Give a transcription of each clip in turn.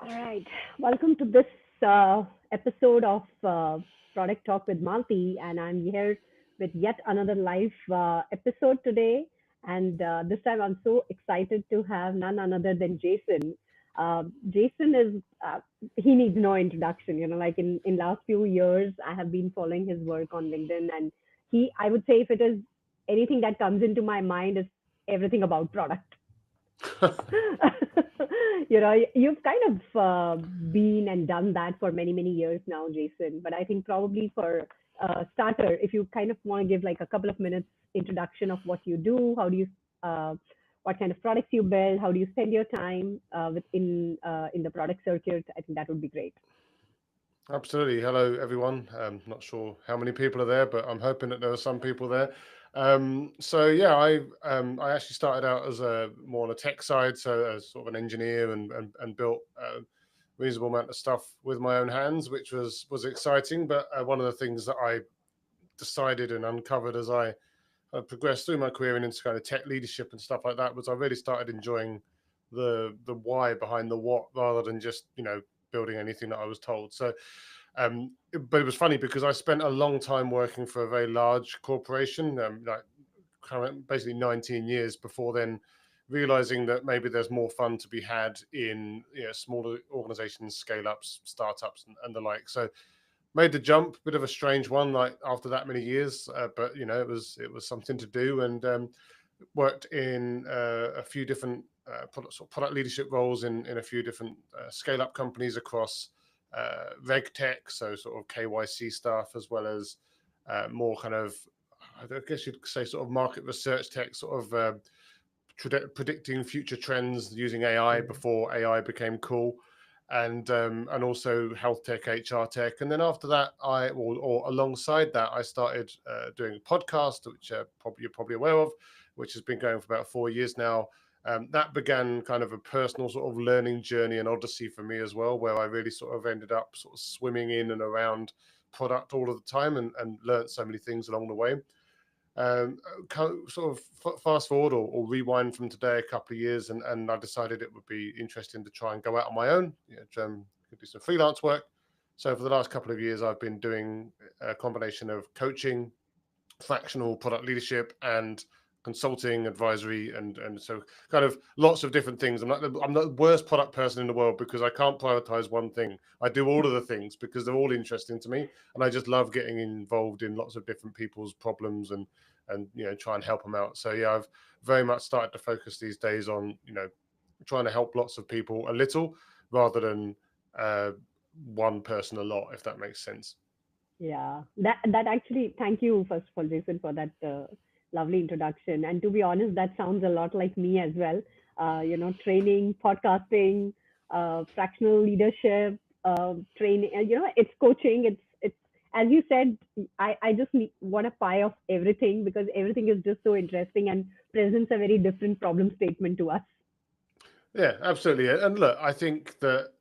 All right. Welcome to this episode of Product Talk with Malti, and I'm here with yet another live episode today. And this time, I'm so excited to have none other than Jason. Jason is he needs no introduction. Like in last few years, I have been following his work on LinkedIn, and I would say, if it is anything that comes into my mind, is everything about product. You've kind of been and done that for many, many years now, Jason. But I think probably for starter, if you kind of want to give like a couple of minutes introduction of what you do, how do you, what kind of products you build, how do you spend your time in the product circuit, I think that would be great. Absolutely. Hello, everyone. Not sure how many people are there, but I'm hoping that there are some people there. I actually started out as a more on the tech side, so as sort of an engineer and built a reasonable amount of stuff with my own hands, which was exciting. But one of the things that I decided and uncovered as I progressed through my career and into kind of tech leadership and stuff like that was I really started enjoying the why behind the what rather than just building anything that I was told. But it was funny because I spent a long time working for a very large corporation, basically 19 years before then, realizing that maybe there's more fun to be had in smaller organizations, scale ups, startups, and the like. So made the jump, bit of a strange one, like after that many years, but it was something to do, and worked in a few different product leadership roles in a few different scale up companies across reg tech, so sort of KYC stuff, as well as more kind of, I guess you'd say, sort of market research tech, sort of predicting future trends using AI before AI became cool, and also health tech, HR tech. And then after that, or alongside that, I started doing a podcast, which you're probably aware of, which has been going for about 4 years now. That began kind of a personal sort of learning journey and odyssey for me as well, where I really sort of ended up sort of swimming in and around product all of the time and learned so many things along the way. Sort of fast forward or rewind from today a couple of years, and I decided it would be interesting to try and go out on my own, do some freelance work. So for the last couple of years, I've been doing a combination of coaching, fractional product leadership, and consulting, advisory, and so kind of lots of different things. I'm not the worst product person in the world because I can't prioritize one thing. I do all of the things because they're all interesting to me, and I just love getting involved in lots of different people's problems and try and help them out. So yeah, I've very much started to focus these days on trying to help lots of people a little rather than one person a lot, if that makes sense. Yeah, that actually, thank you first of all, Jason, for that lovely introduction. And to be honest, that sounds a lot like me as well. Training, podcasting, fractional leadership, training. It's coaching. It's as you said. I just want a pie of everything because everything is just so interesting and presents a very different problem statement to us. Yeah, absolutely. And look, I think that,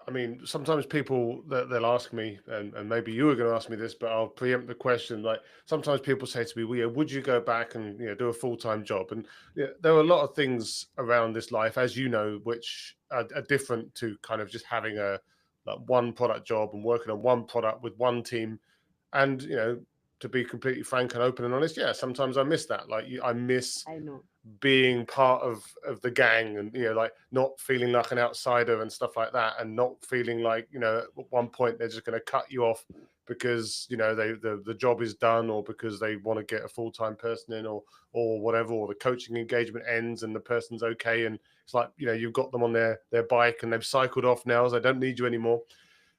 I mean, sometimes people that they'll ask me, and maybe you were going to ask me this, but I'll preempt the question. Like sometimes people say to me, "Well, yeah, would you go back and do a full-time job?" And there are a lot of things around this life, as you know, which are different to kind of just having a like one product job and working on one product with one team. And to be completely frank and open and honest, yeah, sometimes I miss that. Like I miss I know. being part of the gang, and like not feeling like an outsider and stuff like that, and not feeling like at one point they're just going to cut you off because the job is done, or because they want to get a full-time person in, or whatever, or the coaching engagement ends and the person's okay, and it's like you've got them on their bike and they've cycled off now, so they don't need you anymore.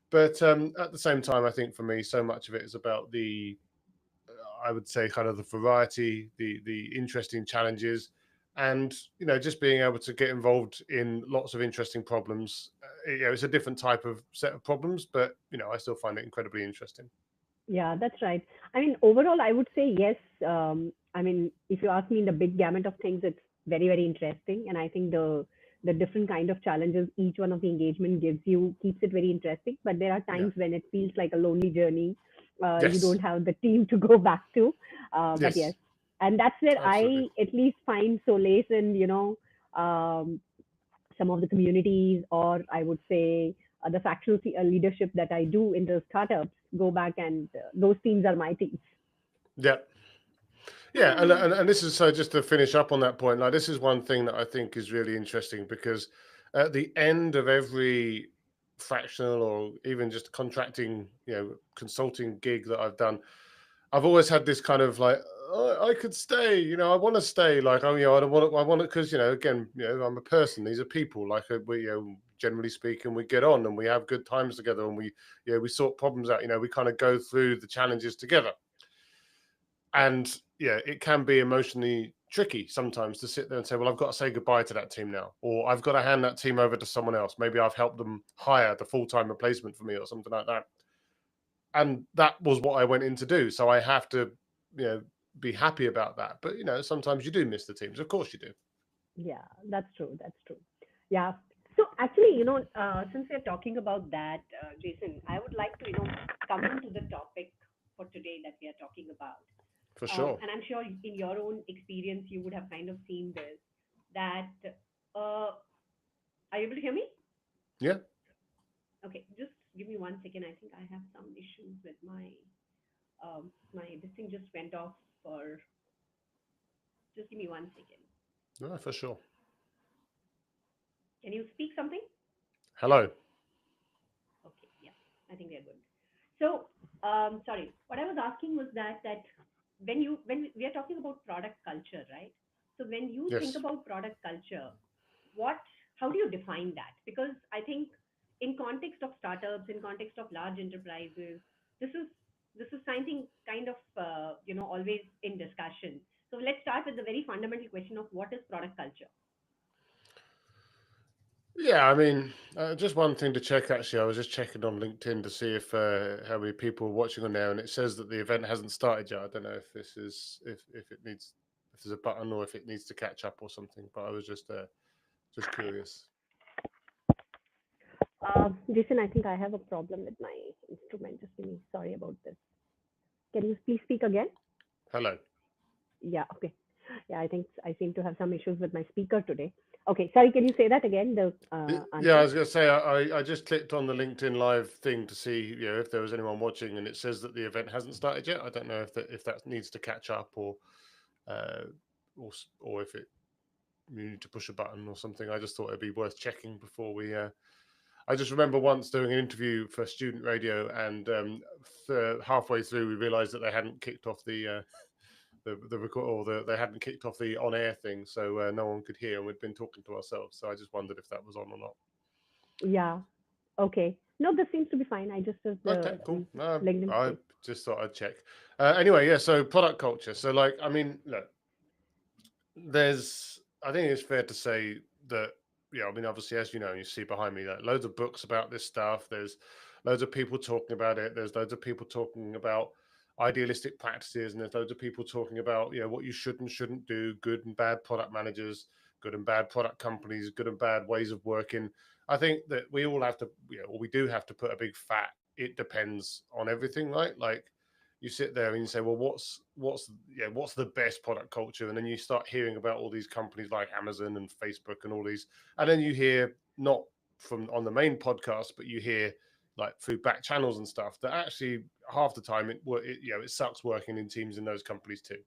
But at the same time, I think for me, so much of it is about the I would say kind of the variety, the interesting challenges, and just being able to get involved in lots of interesting problems. It's a different type of set of problems, but I still find it incredibly interesting. Yeah, that's right. I mean, overall, I would say yes. I mean, if you ask me in the big gamut of things, it's very, very interesting. And I think the different kind of challenges each one of the engagement gives you keeps it very interesting. But there are Yeah. times when it feels like a lonely journey. You don't Yes. have the team to go back to. But yes, Yes. and that's where Absolutely. I at least find solace in, um, some of the communities, or I would say the fractional leadership that I do in the startups, go back and those teams are my teams. Yeah. Yeah, and this is so just to finish up on that point, like this is one thing that I think is really interesting because at the end of every fractional or even just contracting, consulting gig that I've done, I've always had this kind of like, oh, I could stay, I want to stay, like, I don't want to, I want to, because again, I'm a person. These are people. Like we, generally speaking, we get on and we have good times together, and we sort problems out. We kind of go through the challenges together. And yeah, it can be emotionally tricky sometimes to sit there and say, well, I've got to say goodbye to that team now, or I've got to hand that team over to someone else. Maybe I've helped them hire the full-time replacement for me or something like that. And that was what I went in to do. So I have to, be happy about that. But, sometimes you do miss the teams. Of course you do. Yeah, that's true. That's true. Yeah. So actually, since we're talking about that, Jason, I would like to, come into the topic for today that we are talking about. For sure. And I'm sure in your own experience, you would have kind of seen this, that, uh, are you able to hear me? Yeah. Okay, just give me 1 second. I think I have some issues with this thing just went off for, just give me 1 second. No, for sure. Can you speak something? Hello. Okay, yeah, I think we are good. So, sorry, what I was asking was that when we are talking about product culture, right? So when you think Yes. about product culture, what how do you define that? Because I think in context of startups, in context of large enterprises, this is this is something kind of always in discussion. So let's start with the very fundamental question of what is product culture. Yeah, I mean, just one thing to check. Actually, I was just checking on LinkedIn to see if how many people are watching on there, and it says that the event hasn't started yet. I don't know if this is if it needs if there's a button or if it needs to catch up or something. But I was just curious. Jason, I think I have a problem with my instrument. Just give me sorry about this. Can you please speak again? Hello. Yeah, okay. Yeah, I think I seem to have some issues with my speaker today. Okay, sorry, can you say that again, the Yeah, I answer? was going to say I just clicked on the LinkedIn Live thing to see if there was anyone watching, and it says that the event hasn't started yet. I don't know if that needs to catch up uh, or if it you need to push a button or something. I just thought it'd be worth checking before we. I just remember once doing an interview for student radio, and halfway through we realised that they hadn't kicked off the record or they hadn't kicked off the on air thing, so no one could hear, and we'd been talking to ourselves. So I just wondered if that was on or not. Yeah, okay. No, this seems to be fine. I just have Okay, the cool. LinkedIn I thing. just thought I'd check. Anyway, yeah. So product culture. So like, I mean, look, I think it's fair to say that, yeah, I mean, obviously, as you know, you see behind me, that loads of books about this stuff. There's loads of people talking about it. There's loads of people talking about idealistic practices, and there's loads of people talking about, what you should and shouldn't do, good and bad product managers, good and bad product companies, good and bad ways of working. I think that we all have to, or we do have to put a big fat, it depends on everything, right? Like, you sit there and you say, well, what's the best product culture? And then you start hearing about all these companies like Amazon and Facebook and all these, and then you hear, not from on the main podcast, but you hear like through back channels and stuff, that actually half the time it sucks working in teams in those companies too.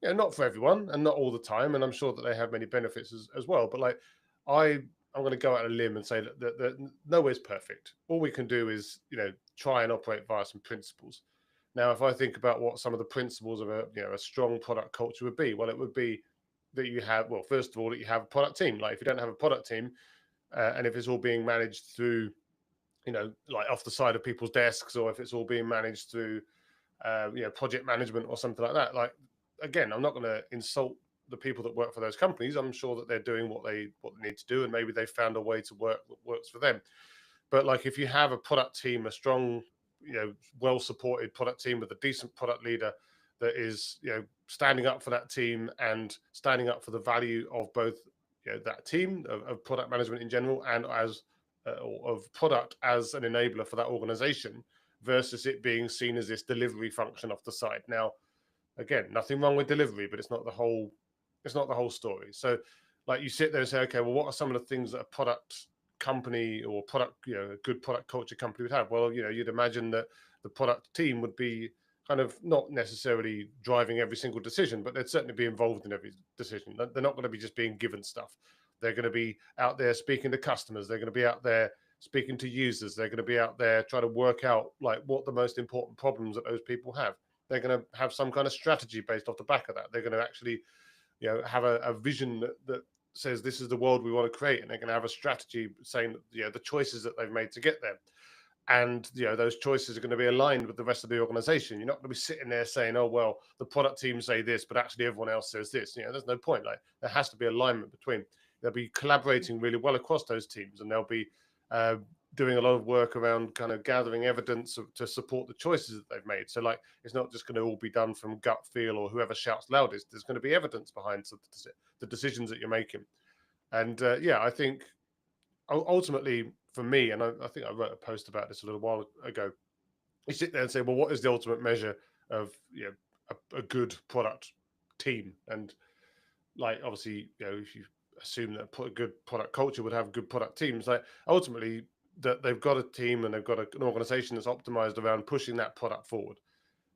Not for everyone and not all the time, and I'm sure that they have many benefits as well. But like, I'm going to go out on a limb and say that nowhere's perfect. All we can do is try and operate via some principles. Now, if I think about what some of the principles of a strong product culture would be, well, it would be that you have, well, first of all, that you have a product team. Like, if you don't have a product team, and if it's all being managed through, like off the side of people's desks, or if it's all being managed through, project management or something like that. Like, again, I'm not going to insult the people that work for those companies. I'm sure that they're doing what they need to do, and maybe they found a way to work that works for them. But like, if you have a product team, a strong, well supported product team with a decent product leader that is, standing up for that team and standing up for the value of both, that team of product management in general, and as or of product as an enabler for that organization, versus it being seen as this delivery function off the side. Now, again, nothing wrong with delivery, but it's not the whole story. So like you sit there and say, okay, well, what are some of the things that a product company or product, a good product culture company would have? Well, you'd imagine that the product team would be kind of not necessarily driving every single decision, but they'd certainly be involved in every decision. They're not going to be just being given stuff. They're going to be out there speaking to customers. They're going to be out there speaking to users. They're going to be out there trying to work out like what the most important problems that those people have. They're going to have some kind of strategy based off the back of that. They're going to actually, have a vision that says this is the world we want to create, and they're going to have a strategy saying that, the choices that they've made to get there. And those choices are going to be aligned with the rest of the organization. You're not going to be sitting there saying, oh well, the product team say this, but actually everyone else says this. There's no point. Like, there has to be alignment between. They'll be collaborating really well across those teams, and they'll be uh, doing a lot of work around kind of gathering evidence to support the choices that they've made. So like, it's not just going to all be done from gut feel or whoever shouts loudest. There's going to be evidence behind the decisions that you're making. And I think ultimately for me, and I think I wrote a post about this a little while ago, you sit there and say, well, what is the ultimate measure of a good product team? And like, obviously, if you assume that a good product culture would have good product teams, like ultimately that they've got a team and they've got an organization that's optimized around pushing that product forward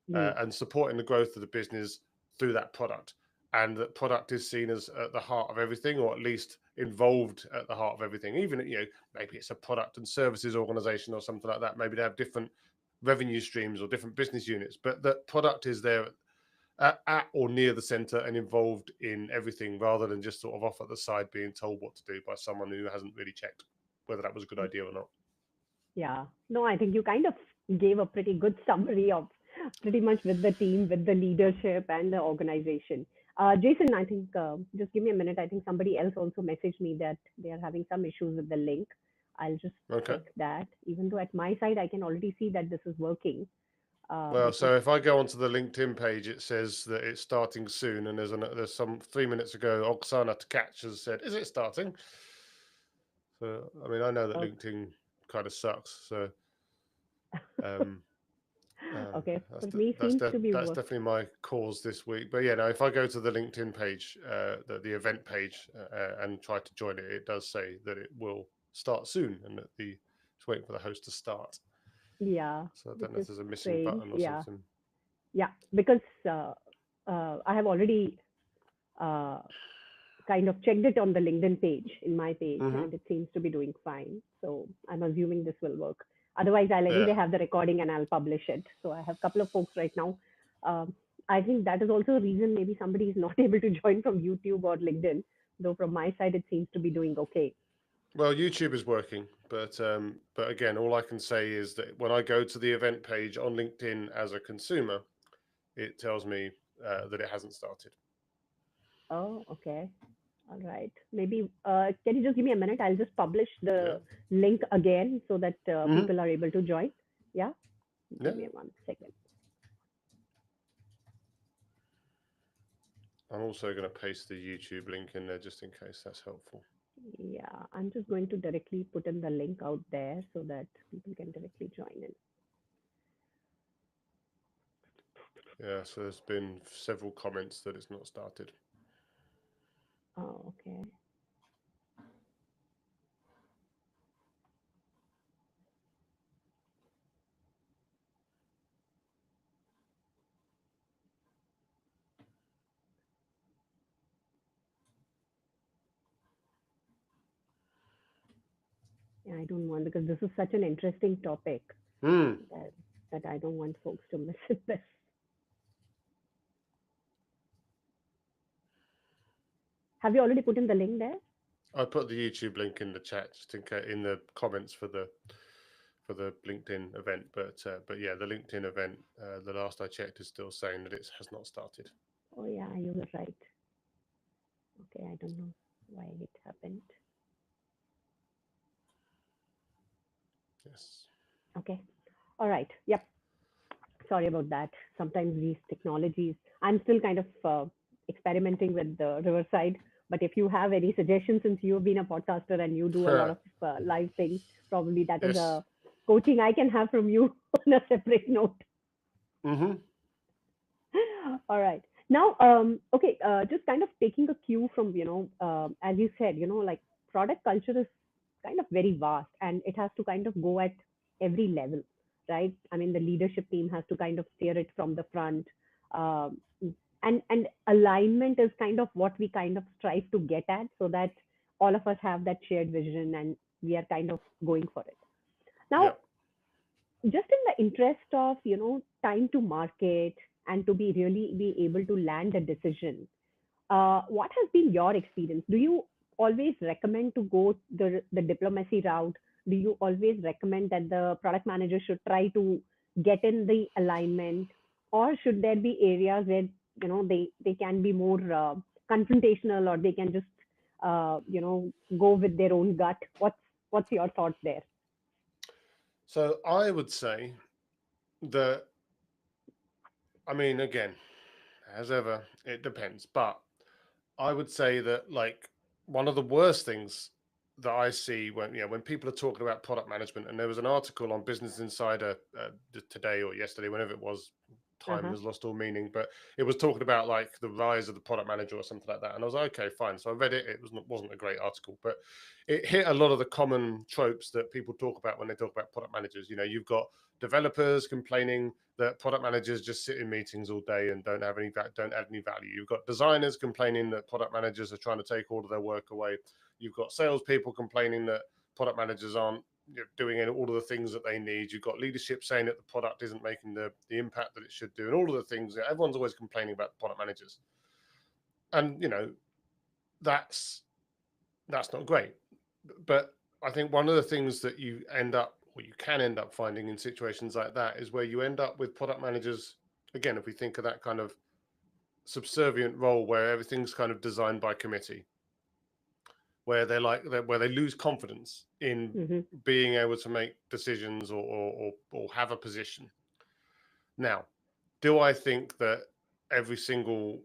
Mm. and supporting the growth of the business through that product. And that product is seen as at the heart of everything, or at least involved at the heart of everything. Even, maybe it's a product and services organization or something like that. Maybe they have different revenue streams or different business units, but that product is there at or near the center and involved in everything, rather than just sort of off at the side being told what to do by someone who hasn't really checked whether that was a good idea or not. Yeah. No, I think you kind of gave a pretty good summary of pretty much with the team, with the leadership and the organization. Jason, I think just give me a minute. I think somebody else also messaged me that they are having some issues with the link. I'll just Okay. check that. Even though at my side I can already see that this is working. Well, But just so if I go onto the LinkedIn page, it says that it's starting soon, and there's some 3 minutes ago, Oksana Tkach has said, "Is it starting?" So I mean, I know that oh, LinkedIn kind of sucks. So um, okay, that's for me seems to be that's work. definitely my cause this week. But yeah, no, if I go to the LinkedIn page, the event page, and try to join it, it does say that it will start soon, and that it's waiting for the host to start. Yeah, So I don't which know if is there's a missing strange. button or Yeah, something. yeah, because I have already uh, kind of checked it on the LinkedIn page in my page, Hmm. and it seems to be doing fine. So I'm assuming this will work. Otherwise, I'll anyway Yeah. have the recording and I'll publish it. So I have a couple of folks right now. Um, I think that is also a reason maybe somebody is not able to join from YouTube or LinkedIn, though from my side it seems to be doing okay. Well, YouTube is working, but again, all I can say is that when I go to the event page on LinkedIn as a consumer, it tells me that it hasn't started. Oh, okay. All right. Maybe can you just give me a minute? I'll just publish Yeah. the link again so that Hmm. people are able to join. Yeah. Give Yeah. me 1 second. I'm also going to paste the YouTube link in there just in case that's helpful. Yeah, I'm just going to directly put in the link out there so that people can directly join in. Yeah. So there's been several comments that it's not started. Oh, okay. Yeah, I don't want because this is such an interesting topic Hmm. that that I don't want folks to miss it. This. Have you already put in the link there? I put the YouTube link in the chat just in case, in the comments for the LinkedIn event, but yeah, the LinkedIn event, the last I checked, is still saying that it has not started. Oh yeah, you were right. Okay, I don't know why it happened. Yes. Okay. All right. Yep. Sorry about that. Sometimes these technologies, I'm still kind of experimenting with the Riverside. But if you have any suggestions, since you've been a podcaster and you do a lot of live things, probably that is Yes. a coaching I can have from you on a separate note. Mm-hmm. All right. Now, okay, just kind of taking a cue from, as you said, like product culture is kind of very vast and it has to kind of go at every level, right? I mean, the leadership team has to kind of steer it from the front. Um, and alignment is kind of what we kind of strive to get at so that all of us have that shared vision and we are kind of going for it. Yeah. Now, just in the interest of time to market and to be really be able to land a decision, what has been your experience? Do you always recommend to go the diplomacy route? Do you always recommend that the product manager should try to get in the alignment, or should there be areas where they can be more confrontational, or they can just go with their own gut? What's your thoughts there? So I would say that, I mean, again, as ever, it depends. But I would say that, like, one of the worst things that I see when when people are talking about product management, and there was an article on Business Insider today or yesterday, whenever it was, time Uh-huh. has lost all meaning, but it was talking about like the rise of the product manager or something like that, and I was like, okay, fine. So I read it. It wasn't a great article, but it hit a lot of the common tropes that people talk about when they talk about product managers. You've got developers complaining that product managers just sit in meetings all day and don't add any value. You've got designers complaining that product managers are trying to take all of their work away. You've got salespeople complaining that product managers aren't doing all of the things that they need. You've got leadership saying that the product isn't making the impact that it should do, and all of the things. Everyone's always complaining about product managers, and that's that's not great. But I think one of the things that you end up, or you can end up finding in situations like that, is where you end up with product managers. Again, if we think of that kind of subservient role where everything's kind of designed by committee, where where they lose confidence in Mm-hmm. being able to make decisions or have a position. Now, do I think that every single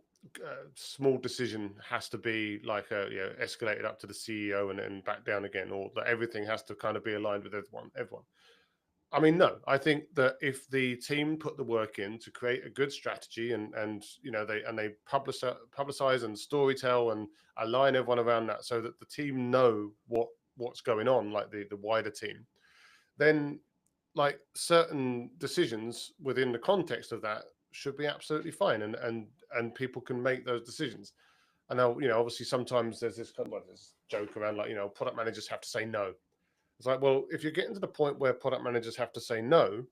small decision has to be like escalated up to the CEO and back down again, or that everything has to kind of be aligned with everyone? I mean, no. I think that if the team put the work in to create a good strategy, and they publicize and storytell and align everyone around that, so that the team know what's going on, like the wider team, then like certain decisions within the context of that should be absolutely fine, and people can make those decisions. And now, obviously sometimes there's this kind of like this joke around, like, product managers have to say no. It's like, well, if you're getting to the point where product managers have to say no,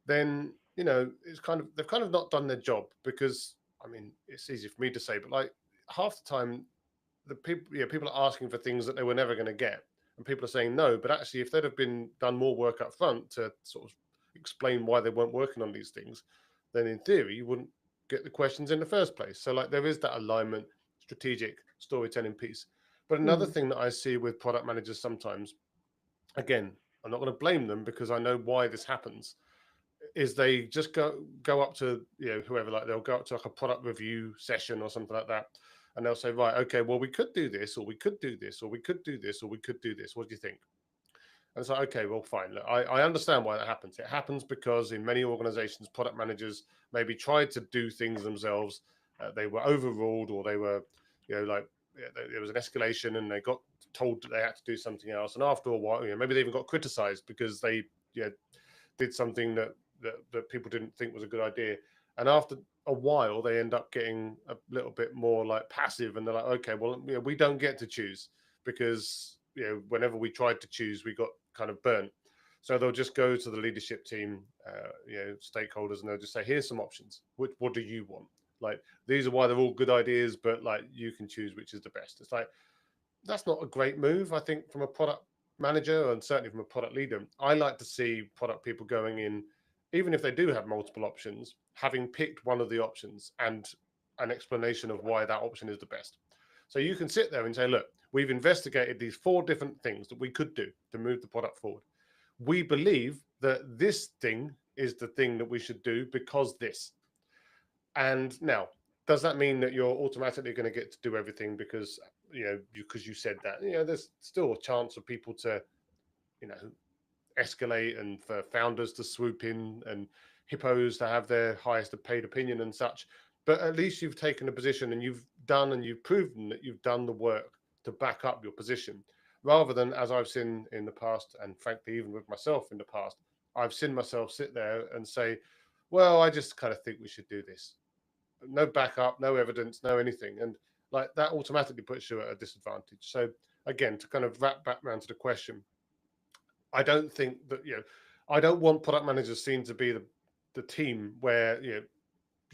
then it's kind of, they've kind of not done their job. Because, I mean, it's easy for me to say, but like half the time the people are asking for things that they were never going to get, and people are saying no. But actually, if they'd have been done more work up front to sort of explain why they weren't working on these things, then in theory you wouldn't get the questions in the first place. So like there is that alignment, strategic storytelling piece. But another Mm-hmm. thing that I see with product managers sometimes, again, I'm not going to blame them because I know why this happens, is they just go up to whoever, like they'll go up to like a product review session or something like that, and they'll say, right, okay, well, we could do this, or we could do this, or we could do this, or we could do this. What do you think? And it's like, okay, well, fine. Look, I understand why that happens. It happens because in many organizations, product managers maybe tried to do things themselves. They were overruled, or they were, like, there was an escalation and they got told that they had to do something else. And after a while, maybe they even got criticized because they did something that people didn't think was a good idea. And after a while, they end up getting a little bit more like passive, and they're like, okay, well, we don't get to choose because whenever we tried to choose, we got kind of burnt. So they'll just go to the leadership team, stakeholders, and they'll just say, here's some options. What do you want? Like, these are why they're all good ideas, but like you can choose which is the best. It's like, that's not a great move. I think from a product manager, and certainly from a product leader, I like to see product people going in, even if they do have multiple options, having picked one of the options and an explanation of why that option is the best. So you can sit there and say, look, we've investigated these 4 different things that we could do to move the product forward. We believe that this thing is the thing that we should do because this. And now, does that mean that you're automatically going to get to do everything because because you said that? There's still a chance for people to you know escalate, and for founders to swoop in, and hippos to have their highest paid opinion and such. but at least you've taken a position and you've proven that you've done the work to back up your position, rather than, as I've seen in the past, and frankly even with myself in the past, I've seen myself sit there and say, well, I just kind of think we should do this. No backup, no evidence, no anything. And like that automatically puts you at a disadvantage. So again, to kind of wrap back around to the question, I don't think that, I don't want product managers seen to be the team where, you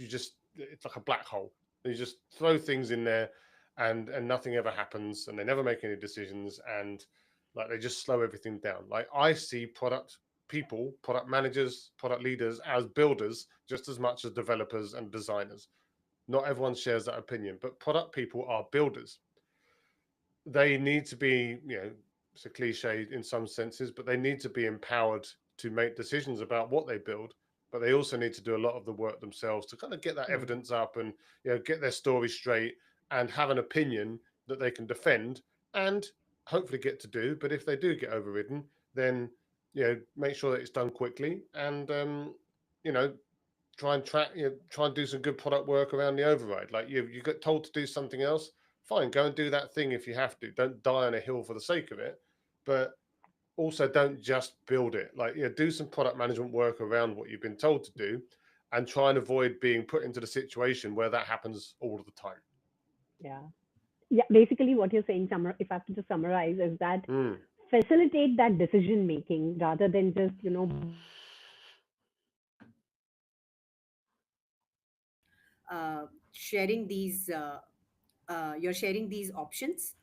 just, it's like a black hole. You just throw things in there and nothing ever happens and they never make any decisions, and like they just slow everything down. Like I see product people, product managers, product leaders as builders just as much as developers and designers. Not everyone shares that opinion, but product people are builders. They need to be, it's a cliche in some senses, but they need to be empowered to make decisions about what they build. But they also need to do a lot of the work themselves to kind of get that Mm. evidence up and, get their story straight and have an opinion that they can defend and hopefully get to do. But if they do get overridden, then, make sure that it's done quickly and, you know, try and track, try and do some good product work around the override. Like you get told to do something else, fine, go and do that thing if you have to. Don't die on a hill for the sake of it, but also don't just build it. Like, do some product management work around what you've been told to do, and try and avoid being put into the situation where that happens all of the time. Yeah. Yeah. Basically, what you're saying, if I have to just summarize, is that Mm. facilitate that decision making rather than just, sharing these you're sharing these options,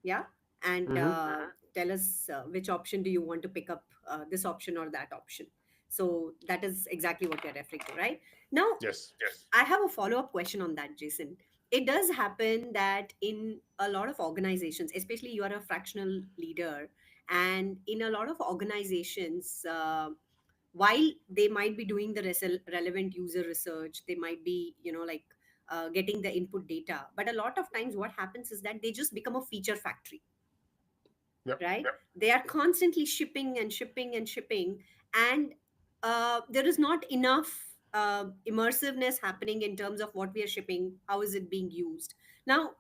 yeah, and Mm-hmm. tell us which option do you want to pick up, this option or that option. So that is exactly what you're referring to, right? Now, Yes. I have a follow up question on that, Jason. It does happen that in a lot of organizations, especially you are a fractional leader, and in a lot of organizations, while they might be doing the relevant user research, they might be, like getting the input data, but a lot of times what happens is that they just become a feature factory, Yep. right? Yep. They are constantly shipping and shipping and shipping, and there is not enough immersiveness happening in terms of what we are shipping, how is it being used. Now,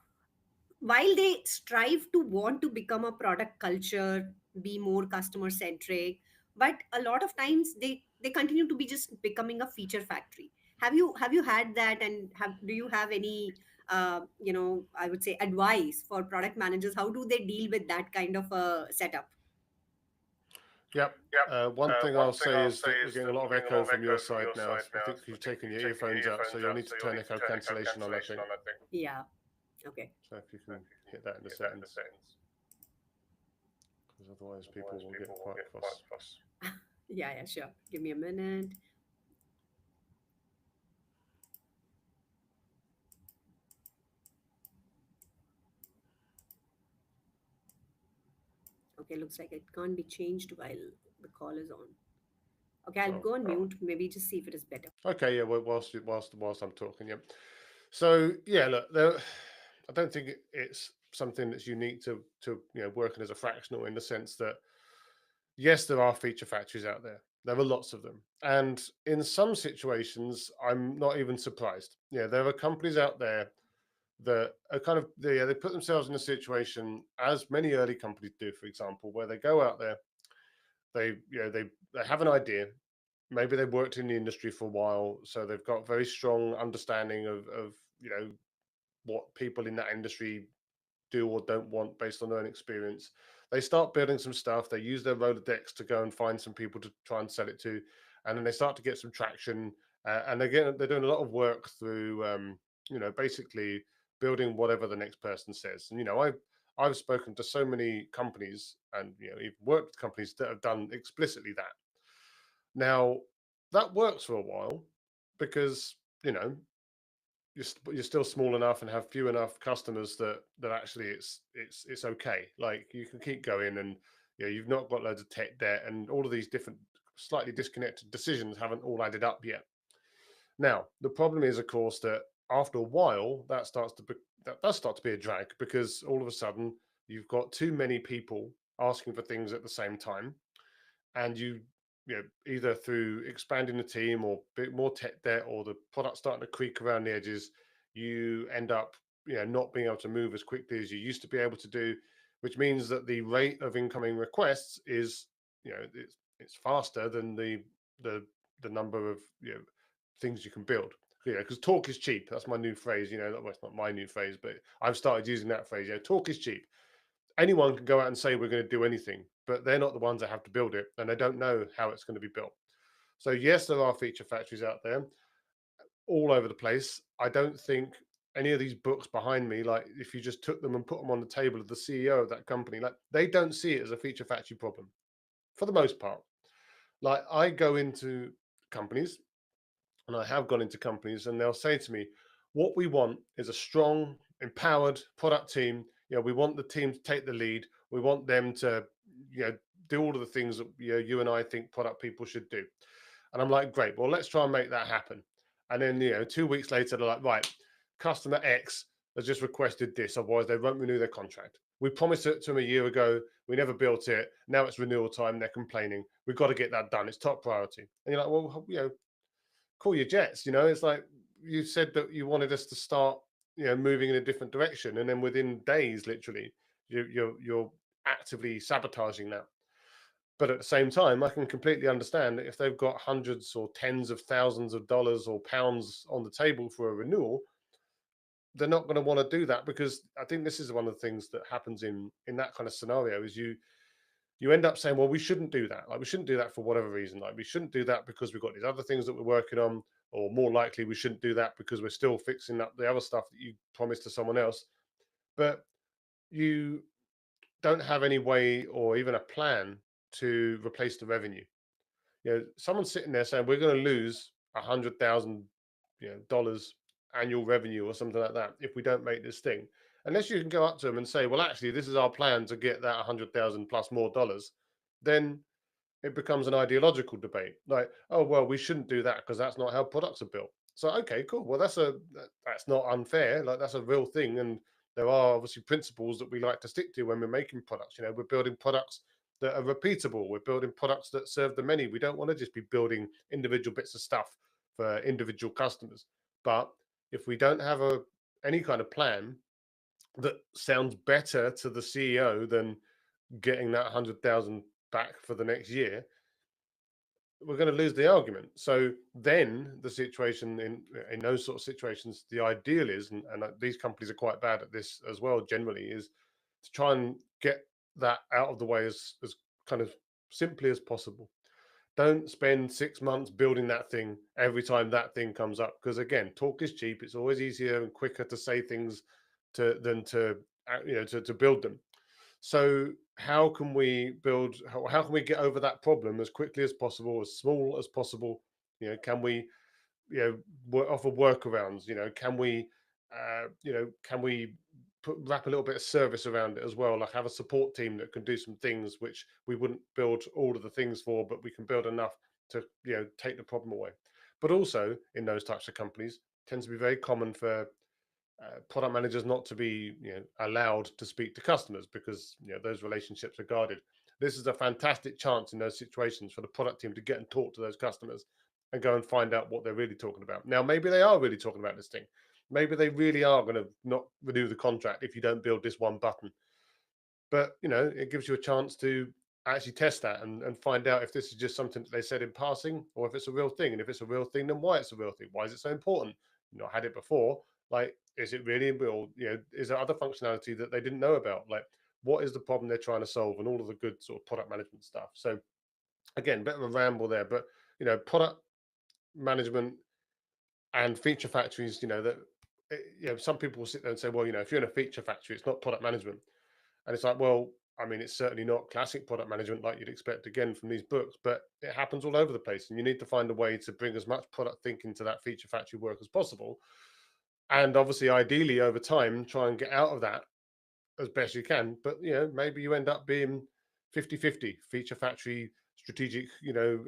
while they strive to want to become a product culture, be more customer centric, but a lot of times they continue to be just becoming a feature factory. Have you had that, and have do you have any I would say advice for product managers? How do they deal with that kind of a setup? Yep. Yep. One thing One I'll thing say I'll is say that we're is getting a that lot we're of getting a echo lot of from your echo from side your now. side I now. think I you've think taken your you've taken your earphones out, so earphones you'll out, need so to you'll turn need to echo turn echo cancellation on, I cancellation think. on, I think. Yeah. Okay. So if you So can if you can hit that in the hit that in the settings, settings, because otherwise people otherwise will get people will quite get quite cross. cross. Yeah, yeah, sure. Give me a minute. Okay, looks like it can't be changed while the call is on. Okay, I'll Oh, go on mute. Maybe just see if it is better. okay. Yeah. Well, whilst I'm talking, yeah. So yeah, look, I don't think it's something that's unique to working as a fractional, in the sense that yes, there are feature factories out there. There are lots of them, and in some situations, I'm not even surprised. Yeah, there are companies out there that are kind of they put themselves in a situation, as many early companies do, for example, where they go out there, they have an idea. Maybe they've worked in the industry for a while, so they've got very strong understanding of what people in that industry do or don't want based on their own experience. They start building some stuff. They use their Rolodex to go and find some people to try and sell it to, and then they start to get some traction. And again, they're doing a lot of work through, basically building whatever the next person says. And I've spoken to so many companies, and even worked with companies that have done explicitly that. Now, that works for a while because you're still small enough and have few enough customers that actually it's okay. Like you can keep going, and you've not got loads of tech debt, and all of these different slightly disconnected decisions haven't all added up yet. Now the problem is, of course, that after a while that does start to be a drag, because all of a sudden you've got too many people asking for things at the same time, and either through expanding the team or a bit more tech debt, or the product starting to creak around the edges, you end up not being able to move as quickly as you used to be able to do, which means that the rate of incoming requests is it's faster than the the number of things you can build. Because talk is cheap. That's my new phrase. Well, it's not my new phrase, but I've started using that phrase. Talk is cheap. Anyone can go out and say we're going to do anything, but they're not the ones that have to build it, and they don't know how it's going to be built. So yes, there are feature factories out there all over the place. I don't think any of these books behind me, like if you just took them and put them on the table of the CEO of that company, like they don't see it as a feature factory problem for the most part. Like I go into companies, and I have gone into companies, and they'll say to me, what we want is a strong, empowered product team. We want the team to take the lead. We want them to do all of the things that you and I think product people should do. And I'm like, great, well, let's try and make that happen. And then 2 weeks later, they're like, right, customer X has just requested this, otherwise they won't renew their contract. We promised it to them a year ago. We never built it. Now it's renewal time. They're complaining. We've got to get that done. It's top priority. And you're like, well, call your jets. It's like you said that you wanted us to start moving in a different direction, and then within days, literally, you're actively sabotaging that. But at the same time, I can completely understand that if they've got hundreds or tens of thousands of dollars or pounds on the table for a renewal, they're not going to want to do that, because I think this is one of the things that happens in that kind of scenario is you end up saying, well, we shouldn't do that. Like, we shouldn't do that for whatever reason. Like, we shouldn't do that because we've got these other things that we're working on, or more likely, we shouldn't do that because we're still fixing up the other stuff that you promised to someone else. But you don't have any way or even a plan to replace the revenue. Someone's sitting there saying we're going to lose $100,000 dollars annual revenue or something like that if we don't make this thing. Unless you can go up to them and say, well, actually, this is our plan to get that 100,000 plus more dollars, then it becomes an ideological debate. Like, oh, well, we shouldn't do that because that's not how products are built. So, okay, cool. Well, that's not unfair. Like, that's a real thing. And there are obviously principles that we like to stick to when we're making products. We're building products that are repeatable. We're building products that serve the many. We don't want to just be building individual bits of stuff for individual customers. But if we don't have any kind of plan that sounds better to the CEO than getting that 100,000 back for the next year, we're going to lose the argument. So then the situation in those sort of situations, the ideal is, and these companies are quite bad at this as well generally, is to try and get that out of the way as kind of simply as possible. Don't spend 6 months building that thing every time that thing comes up, because again, talk is cheap. It's always easier and quicker to say things than to build them. So how can we how can we get over that problem as quickly as possible, as small as possible? Can we offer workarounds? Can we wrap a little bit of service around it as well, like have a support team that can do some things which we wouldn't build all of the things for, but we can build enough to take the problem away. But also in those types of companies, tends to be very common for product managers not to be allowed to speak to customers, because those relationships are guarded. This is a fantastic chance in those situations for the product team to get and talk to those customers and go and find out what they're really talking about. Now, maybe they are really talking about this thing. Maybe they really are going to not renew the contract if you don't build this one button. But it gives you a chance to actually test that and find out if this is just something that they said in passing, or if it's a real thing. And if it's a real thing, then why it's a real thing. Why is it so important? You've not had it before. Like, is it really real? Is there other functionality that they didn't know about? Like, what is the problem they're trying to solve, and all of the good sort of product management stuff. So again, bit of a ramble there, but product management and feature factories, that some people will sit there and say, well, if you're in a feature factory, it's not product management. And it's like, well, I mean, it's certainly not classic product management like you'd expect again from these books, but it happens all over the place. And you need to find a way to bring as much product thinking to that feature factory work as possible. And obviously, ideally, over time, try and get out of that as best you can. But, maybe you end up being 50-50 feature factory, strategic,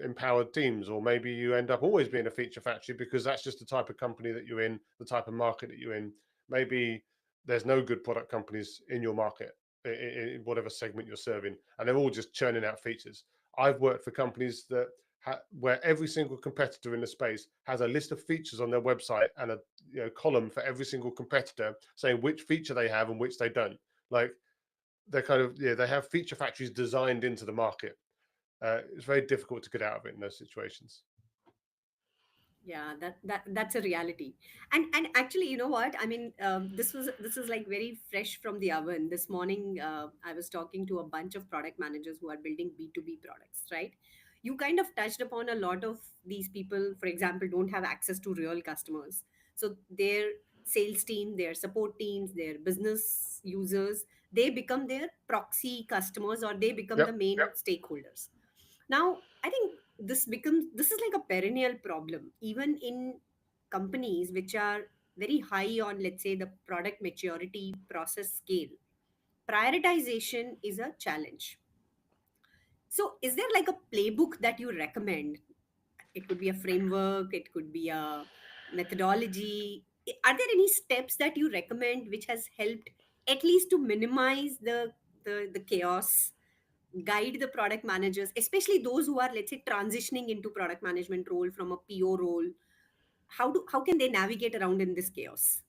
empowered teams, or maybe you end up always being a feature factory because that's just the type of company that you're in, the type of market that you're in. Maybe there's no good product companies in your market, in whatever segment you're serving, and they're all just churning out features. I've worked for companies that where every single competitor in the space has a list of features on their website and a column for every single competitor saying which feature they have and which they don't. Like they're kind of they have feature factories designed into the market. It's very difficult to get out of it in those situations. Yeah, that's a reality. And actually, you know what, I mean, this is like very fresh from the oven. This morning, I was talking to a bunch of product managers who are building B2B products, right? You kind of touched upon a lot of these people, for example, don't have access to real customers, so their sales team, their support teams, their business users, they become their proxy customers, or they become the Yep, main yep. stakeholders. Now, I think this is like a perennial problem, even in companies which are very high on, let's say, the product maturity process scale. Prioritization is a challenge. So, is there like a playbook that you recommend? It could be a framework, it could be a methodology. Are there any steps that you recommend which has helped at least to minimize the chaos, guide the product managers, especially those who are, let's say, transitioning into product management role from a PO role? How can they navigate around in this chaos?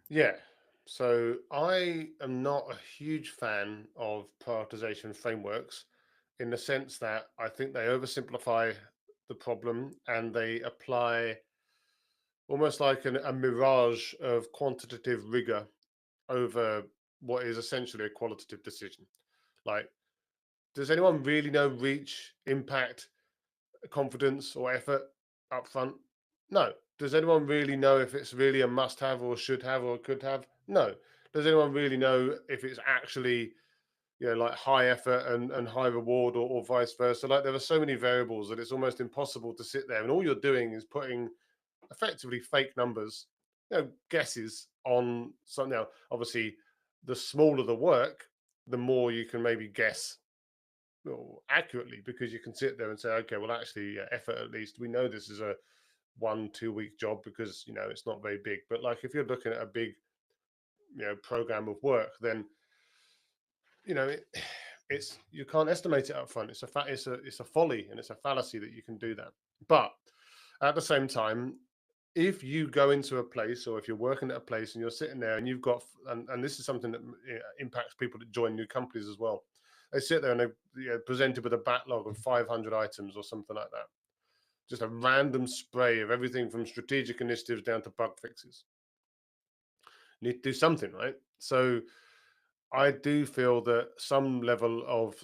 Yeah. So I am not a huge fan of prioritization frameworks in the sense that I think they oversimplify the problem and they apply almost like a mirage of quantitative rigor over what is essentially a qualitative decision. Like, does anyone really know reach, impact, confidence, or effort up front? No. Does anyone really know if it's really a must have or should have or could have? No. Does anyone really know if it's actually like high effort and high reward or vice versa? Like there are so many variables that it's almost impossible to sit there and all you're doing is putting effectively fake numbers, guesses on something. Now, obviously, the smaller the work, the more you can maybe guess accurately because you can sit there and say, okay, well, actually, effort at least we know this is a 1-2 week job because it's not very big. But like if you're looking at a big program of work, then you know it, it's you can't estimate it up front. It's a folly and it's a fallacy that you can do that. But at the same time, if you go into a place or if you're working at a place and you're sitting there and you've got and this is something that impacts people that join new companies as well. They sit there and they presented with a backlog of 500 items or something like that, just a random spray of everything from strategic initiatives down to bug fixes. You need to do something, right? So I do feel that some level of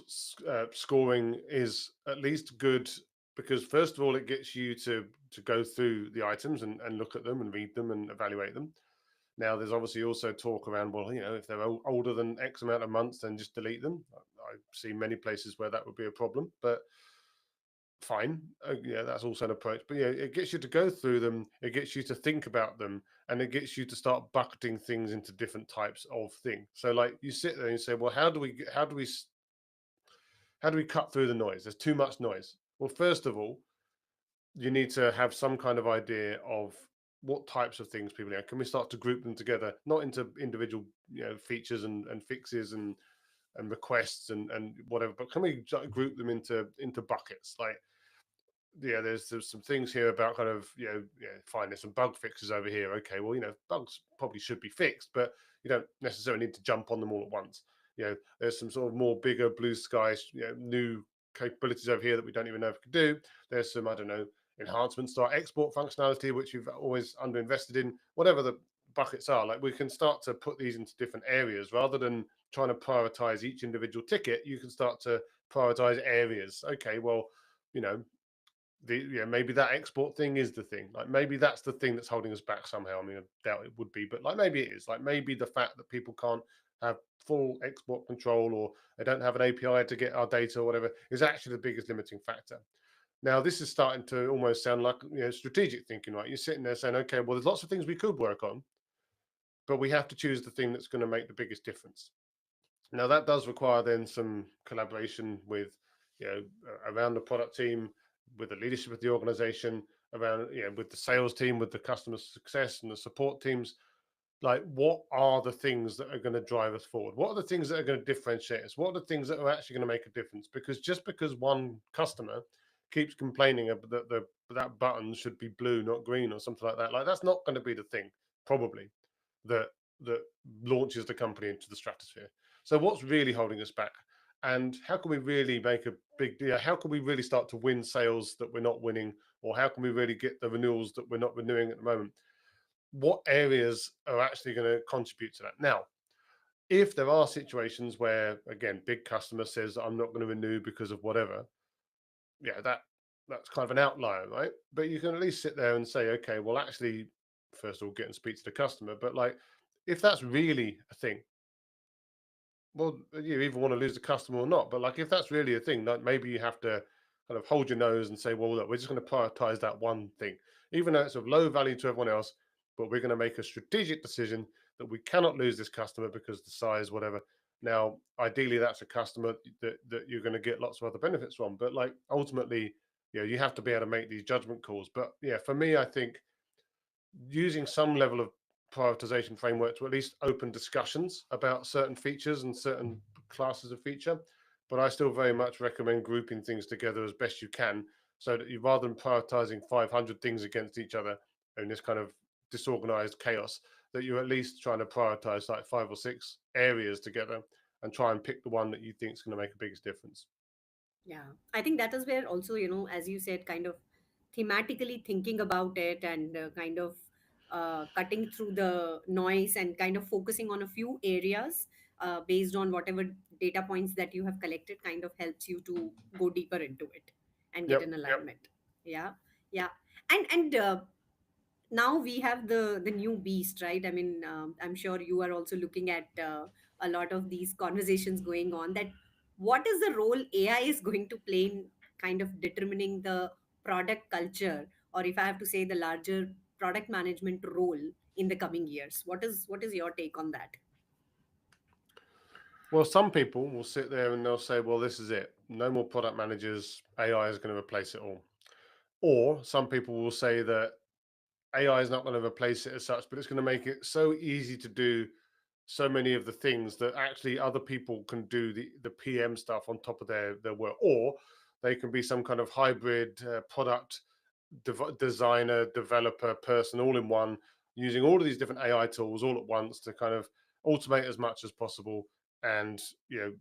scoring is at least good because first of all, it gets you to go through the items and look at them and read them and evaluate them. Now, there's obviously also talk around, well, if they're older than X amount of months, then just delete them. I've seen many places where that would be a problem, but fine. Yeah, that's also an approach. But yeah, it gets you to go through them, it gets you to think about them, and it gets you to start bucketing things into different types of thing. So, like, you sit there and you say, well, how do we cut through the noise? There's too much noise. Well, first of all, you need to have some kind of idea of what types of things people can we start to group them together, not into individual features and fixes and requests and whatever, but can we group them into buckets? Like, there's some things here about kind of fine, there's some bug fixes over here. Okay, well, bugs probably should be fixed, but you don't necessarily need to jump on them all at once. There's some sort of more bigger blue skies, new capabilities over here that we don't even know if we could do. There's some, I don't know, enhancements to our export functionality which we've always underinvested in. Whatever the buckets are, like, we can start to put these into different areas rather than trying to prioritize each individual ticket. You can start to prioritize areas. Okay, well, you know maybe that export thing is the thing. Like, maybe that's the thing that's holding us back somehow. I mean, I doubt it would be, but like maybe it is. Like, maybe the fact that people can't have full export control or they don't have an API to get our data or whatever is actually the biggest limiting factor. Now, this is starting to almost sound like strategic thinking, right? You're sitting there saying, okay, well, there's lots of things we could work on, but we have to choose the thing that's going to make the biggest difference. Now, that does require then some collaboration with, around the product team, with the leadership of the organization, around, with the sales team, with the customer success and the support teams. Like, what are the things that are going to drive us forward? What are the things that are going to differentiate us? What are the things that are actually going to make a difference? Because just because one customer keeps complaining that that button should be blue, not green, or something like that's not going to be the thing, probably, that that launches the company into the stratosphere. So what's really holding us back? And how can we really make a big deal? How can we really start to win sales that we're not winning? Or how can we really get the renewals that we're not renewing at the moment? What areas are actually going to contribute to that? Now, if there are situations where, again, big customer says, I'm not going to renew because of whatever, yeah, that's kind of an outlier, right? But you can at least sit there and say, okay, well, actually, first of all, get and speak to the customer. But like, if that's really a thing, well, you either want to lose the customer or not. But like, if that's really a thing, like maybe you have to kind of hold your nose and say, well, look, we're just going to prioritize that one thing, even though it's of low value to everyone else. But we're going to make a strategic decision that we cannot lose this customer because the size, whatever. Now, ideally, that's a customer that you're going to get lots of other benefits from. But like, ultimately, you have to be able to make these judgment calls. But yeah, for me, I think using some level of prioritization framework to at least open discussions about certain features and certain classes of feature. But I still very much recommend grouping things together as best you can, so that you, rather than prioritizing 500 things against each other in this kind of disorganized chaos, that you're at least trying to prioritize like 5 or 6 areas together and try and pick the one that you think is going to make the biggest difference. Yeah, I think that is where also, as you said, kind of thematically thinking about it and kind of cutting through the noise and kind of focusing on a few areas based on whatever data points that you have collected kind of helps you to go deeper into it and get Yep. an alignment. Yeah, yeah. And now we have the new beast, right? I mean, I'm sure you are also looking at a lot of these conversations going on, that what is the role AI is going to play in kind of determining the product culture, or if I have to say, the larger product management role in the coming years. What is your take on that? Well, some people will sit there and they'll say, well, this is it. No more product managers. AI is going to replace it all. Or some people will say that AI is not going to replace it as such, but it's going to make it so easy to do so many of the things that actually other people can do the PM stuff on top of their work. Or they can be some kind of hybrid product designer, developer, person all in one, using all of these different AI tools all at once to kind of automate as much as possible. And, I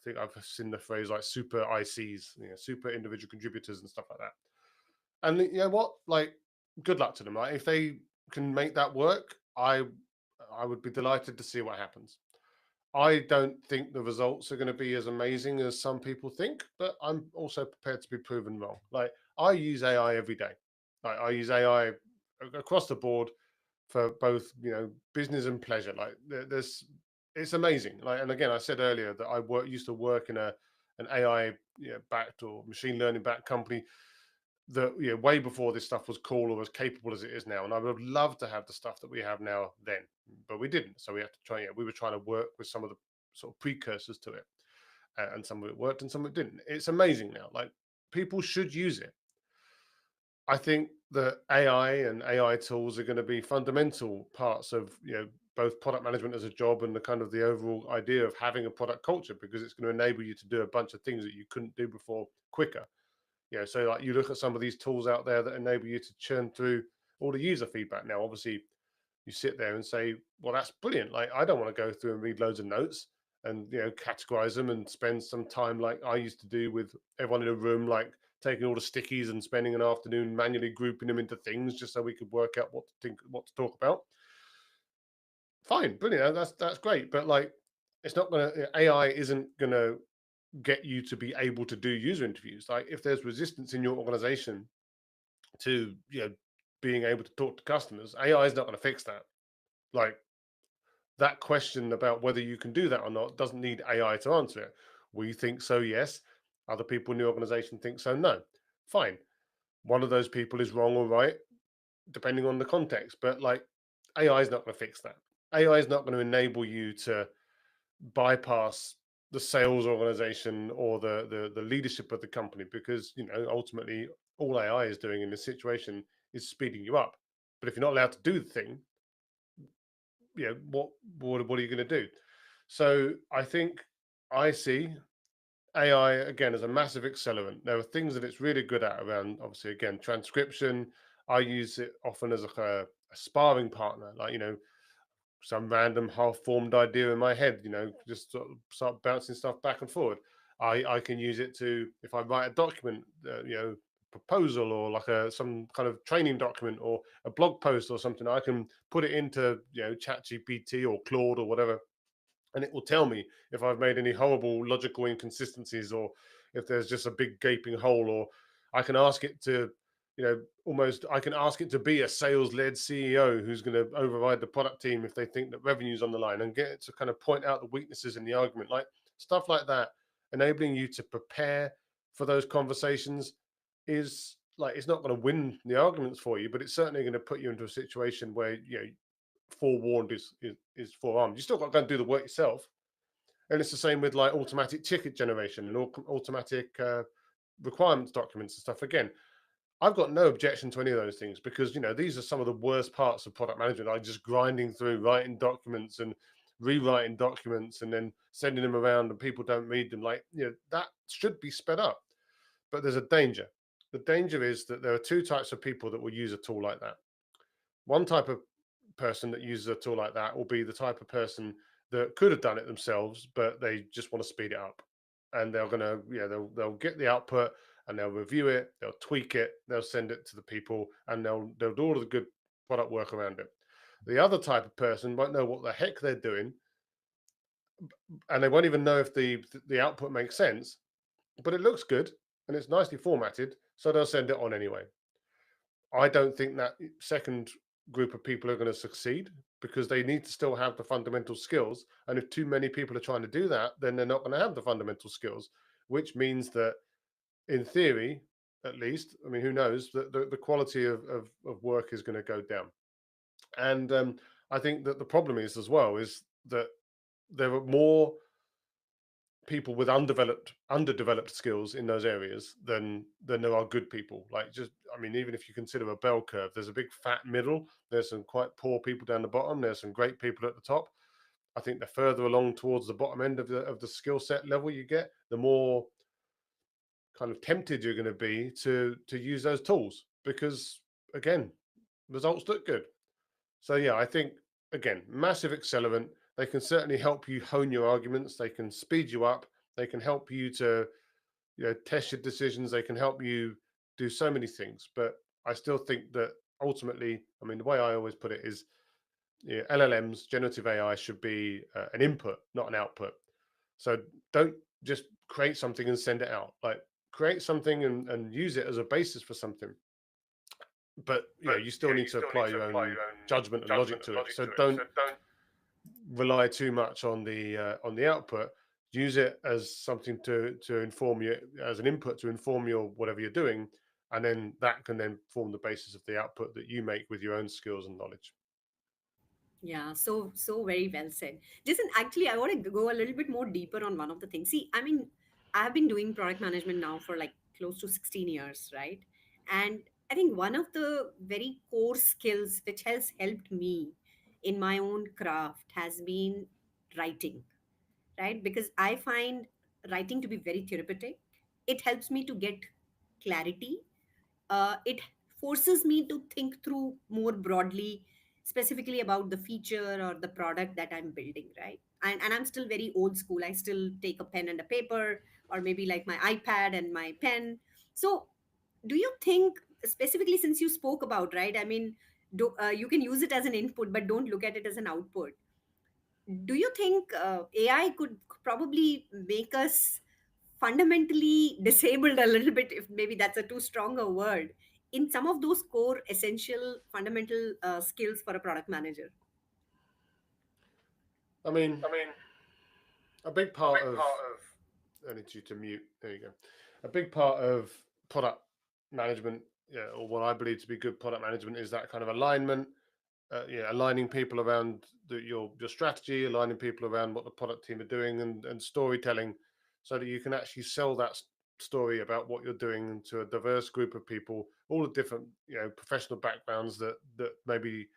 think I've seen the phrase like super ICs, super individual contributors and stuff like that. And you know what? Like, good luck to them. Right? If they can make that work, I would be delighted to see what happens. I don't think the results are going to be as amazing as some people think, but I'm also prepared to be proven wrong. Like, I use AI every day. Like, I use AI across the board for both, business and pleasure. Like, there's it's amazing. Like, and again, I said earlier that I used to work in an AI, backed or machine learning backed company that, way before this stuff was cool or as capable as it is now. And I would have loved to have the stuff that we have now then, but we didn't. So we had to try. We were trying to work with some of the sort of precursors to it, and some of it worked and some of it didn't. It's amazing now. Like, people should use it. I think that AI and AI tools are going to be fundamental parts of, both product management as a job and the kind of the overall idea of having a product culture, because it's going to enable you to do a bunch of things that you couldn't do before quicker. So like, you look at some of these tools out there that enable you to churn through all the user feedback. Now, obviously, you sit there and say, well, that's brilliant. Like, I don't want to go through and read loads of notes and, categorize them and spend some time like I used to do with everyone in a room, like taking all the stickies and spending an afternoon manually grouping them into things just so we could work out what to talk about. Fine, brilliant. That's great. But like, it's not going to, AI isn't going to get you to be able to do user interviews. Like, if there's resistance in your organization to, being able to talk to customers, AI is not going to fix that. Like, that question about whether you can do that or not doesn't need AI to answer it. We think so, yes. Other people in the organization think so, no. Fine. One of those people is wrong or right, depending on the context. But like, AI is not going to fix that. AI is not going to enable you to bypass the sales organization or the leadership of the company, because, ultimately, all AI is doing in this situation is speeding you up. But if you're not allowed to do the thing, what are you going to do? So I think I see AI again as a massive accelerant. There are things that it's really good at around, obviously, again, transcription. I use it often as a sparring partner, like, some random half-formed idea in my head, just sort of start bouncing stuff back and forward. I can use it to, if I write a document, proposal, or like some kind of training document or a blog post or something, I can put it into Chat GPT or Claude or whatever, and it will tell me if I've made any horrible logical inconsistencies, or if there's just a big gaping hole, or I can ask it to, almost, I can ask it to be a sales-led CEO who's going to override the product team if they think that revenue's on the line, and get it to kind of point out the weaknesses in the argument, like stuff like that, enabling you to prepare for those conversations is like, it's not going to win the arguments for you, but it's certainly going to put you into a situation where forewarned is forearmed. You still got to go and do the work yourself. And it's the same with like automatic ticket generation and automatic requirements documents and stuff. Again, I've got no objection to any of those things, because these are some of the worst parts of product management, like just grinding through writing documents and rewriting documents and then sending them around and people don't read them. Like, that should be sped up. But there's a danger. The danger is that there are two types of people that will use a tool like that. One type of person that uses a tool like that will be the type of person that could have done it themselves, but they just want to speed it up, and they're gonna, they'll get the output and they'll review it, they'll tweak it, they'll send it to the people, and they'll do all of the good product work around it. The other type of person won't know what the heck they're doing, and they won't even know if the output makes sense, but it looks good and it's nicely formatted, so they'll send it on anyway. I don't think that second group of people are going to succeed, because they need to still have the fundamental skills. And if too many people are trying to do that, then they're not going to have the fundamental skills, which means that, in theory, at least, I mean, who knows, that the quality of work is going to go down. And I think that the problem is, as well, is that there are more people with underdeveloped skills in those areas than there are good people. Like, just, I mean, even if you consider a bell curve, there's a big fat middle, there's some quite poor people down the bottom, there's some great people at the top. I think the further along towards the bottom end of the skill set level you get, the more kind of tempted you're going to be to use those tools, because, again, results look good. So yeah, I think, again, massive accelerant. They can certainly help you hone your arguments. They can speed you up. They can help you to, test your decisions. They can help you do so many things. But I still think that ultimately, I mean, the way I always put it is, LLMs, generative AI, should be an input, not an output. So don't just create something and send it out. Like, create something and use it as a basis for something. But you still need to apply your own judgment and logic to it. So don't rely too much on the output. Use it as something to inform you, as an input to inform your whatever you're doing, and then that can then form the basis of the output that you make with your own skills and knowledge. Yeah, so very well said. Jason, actually, I want to go a little bit more deeper on one of the things. See, I mean, I have been doing product management now for like close to 16 years, right? And I think one of the very core skills which has helped me in my own craft has been writing, right? Because I find writing to be very therapeutic. It helps me to get clarity. It forces me to think through more broadly, specifically about the feature or the product that I'm building, right? And I'm still very old school. I still take a pen and a paper, or maybe like my iPad and my pen. So, do you think, specifically since you spoke about, right? I mean, you can use it as an input, but don't look at it as an output. Do you think AI could probably make us fundamentally disabled a little bit, if maybe that's a too strong a word, in some of those core essential fundamental skills for a product manager? I mean, I mean, a big a part big of, part of I need you to mute. There you go. A big part of product management, yeah, or what I believe to be good product management, is that kind of alignment. Aligning people around your strategy, aligning people around what the product team are doing, and storytelling, so that you can actually sell that story about what you're doing to a diverse group of people, all the different professional backgrounds that maybe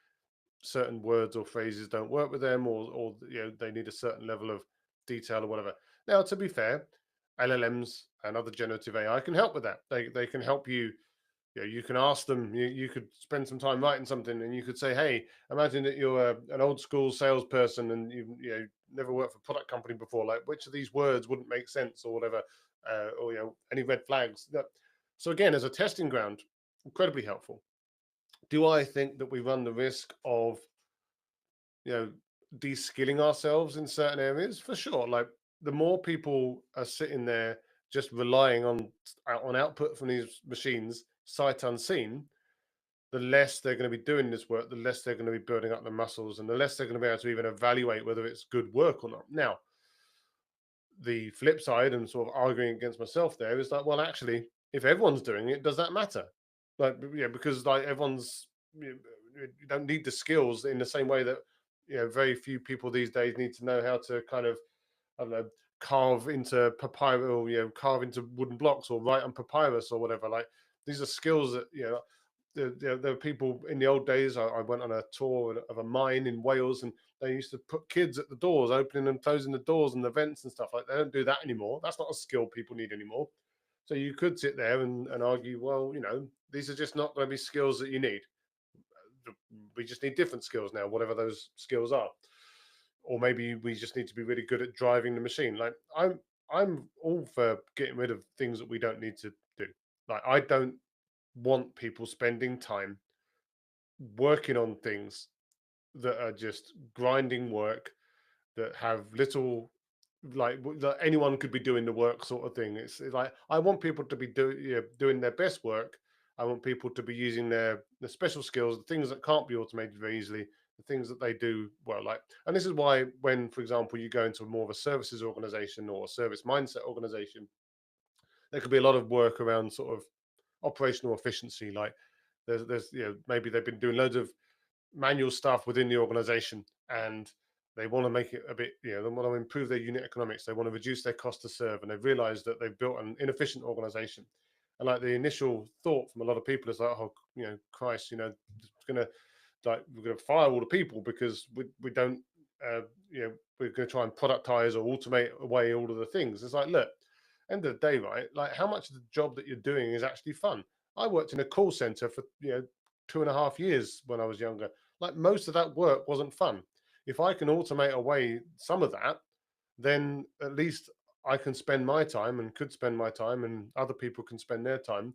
certain words or phrases don't work with them, or they need a certain level of detail or whatever. Now, to be fair, LLMs and other generative AI can help with that. They can help you. You can ask them. You could spend some time writing something, and you could say, "Hey, imagine that you're an old school salesperson, and you never worked for a product company before. Like, which of these words wouldn't make sense, or whatever, or any red flags." So again, as a testing ground, incredibly helpful. Do I think that we run the risk of you know de-skilling ourselves in certain areas? For sure. Like, the more people are sitting there just relying on output from these machines sight unseen, the less they're going to be doing this work, the less they're going to be building up the muscles, and the less they're going to be able to even evaluate whether it's good work or not. Now, the flip side, and sort of arguing against myself there, is like, well, actually, if everyone's doing it, does that matter? Like, because like everyone's, you don't need the skills in the same way that very few people these days need to know how to kind of, I don't know, carve into papyrus, or carve into wooden blocks, or write on papyrus or whatever. Like, these are skills that there were people in the old days. I went on a tour of a mine in Wales, and they used to put kids at the doors, opening and closing the doors and the vents and stuff. Like, they don't do that anymore. That's not a skill people need anymore. So you could sit there and argue, well, these are just not going to be skills that you need. We just need different skills now, whatever those skills are. Or maybe we just need to be really good at driving the machine. Like, I'm all for getting rid of things that we don't need to do. Like, I don't want people spending time working on things that are just grinding work, that have little, like, that anyone could be doing the work sort of thing. It's like, I want people to be doing their best work. I want people to be using their special skills, the things that can't be automated very easily, the things that they do well. Like, and this is why, when, for example, you go into more of a services organization or a service mindset organization, there could be a lot of work around sort of operational efficiency. Like, there's maybe they've been doing loads of manual stuff within the organization, and they want to make it a bit, they want to improve their unit economics, they want to reduce their cost to serve, and they've realized that they've built an inefficient organization. And like, the initial thought from a lot of people is like, oh, Christ, it's gonna, like, we're gonna fire all the people because we don't, uh, we're gonna try and productize or automate away all of the things. It's like, look, end of the day, right? Like, how much of the job that you're doing is actually fun? I worked in a call center for 2.5 years when I was younger. Like, most of that work wasn't fun. If I can automate away some of that, then at least I can spend my time, and could spend my time, and other people can spend their time.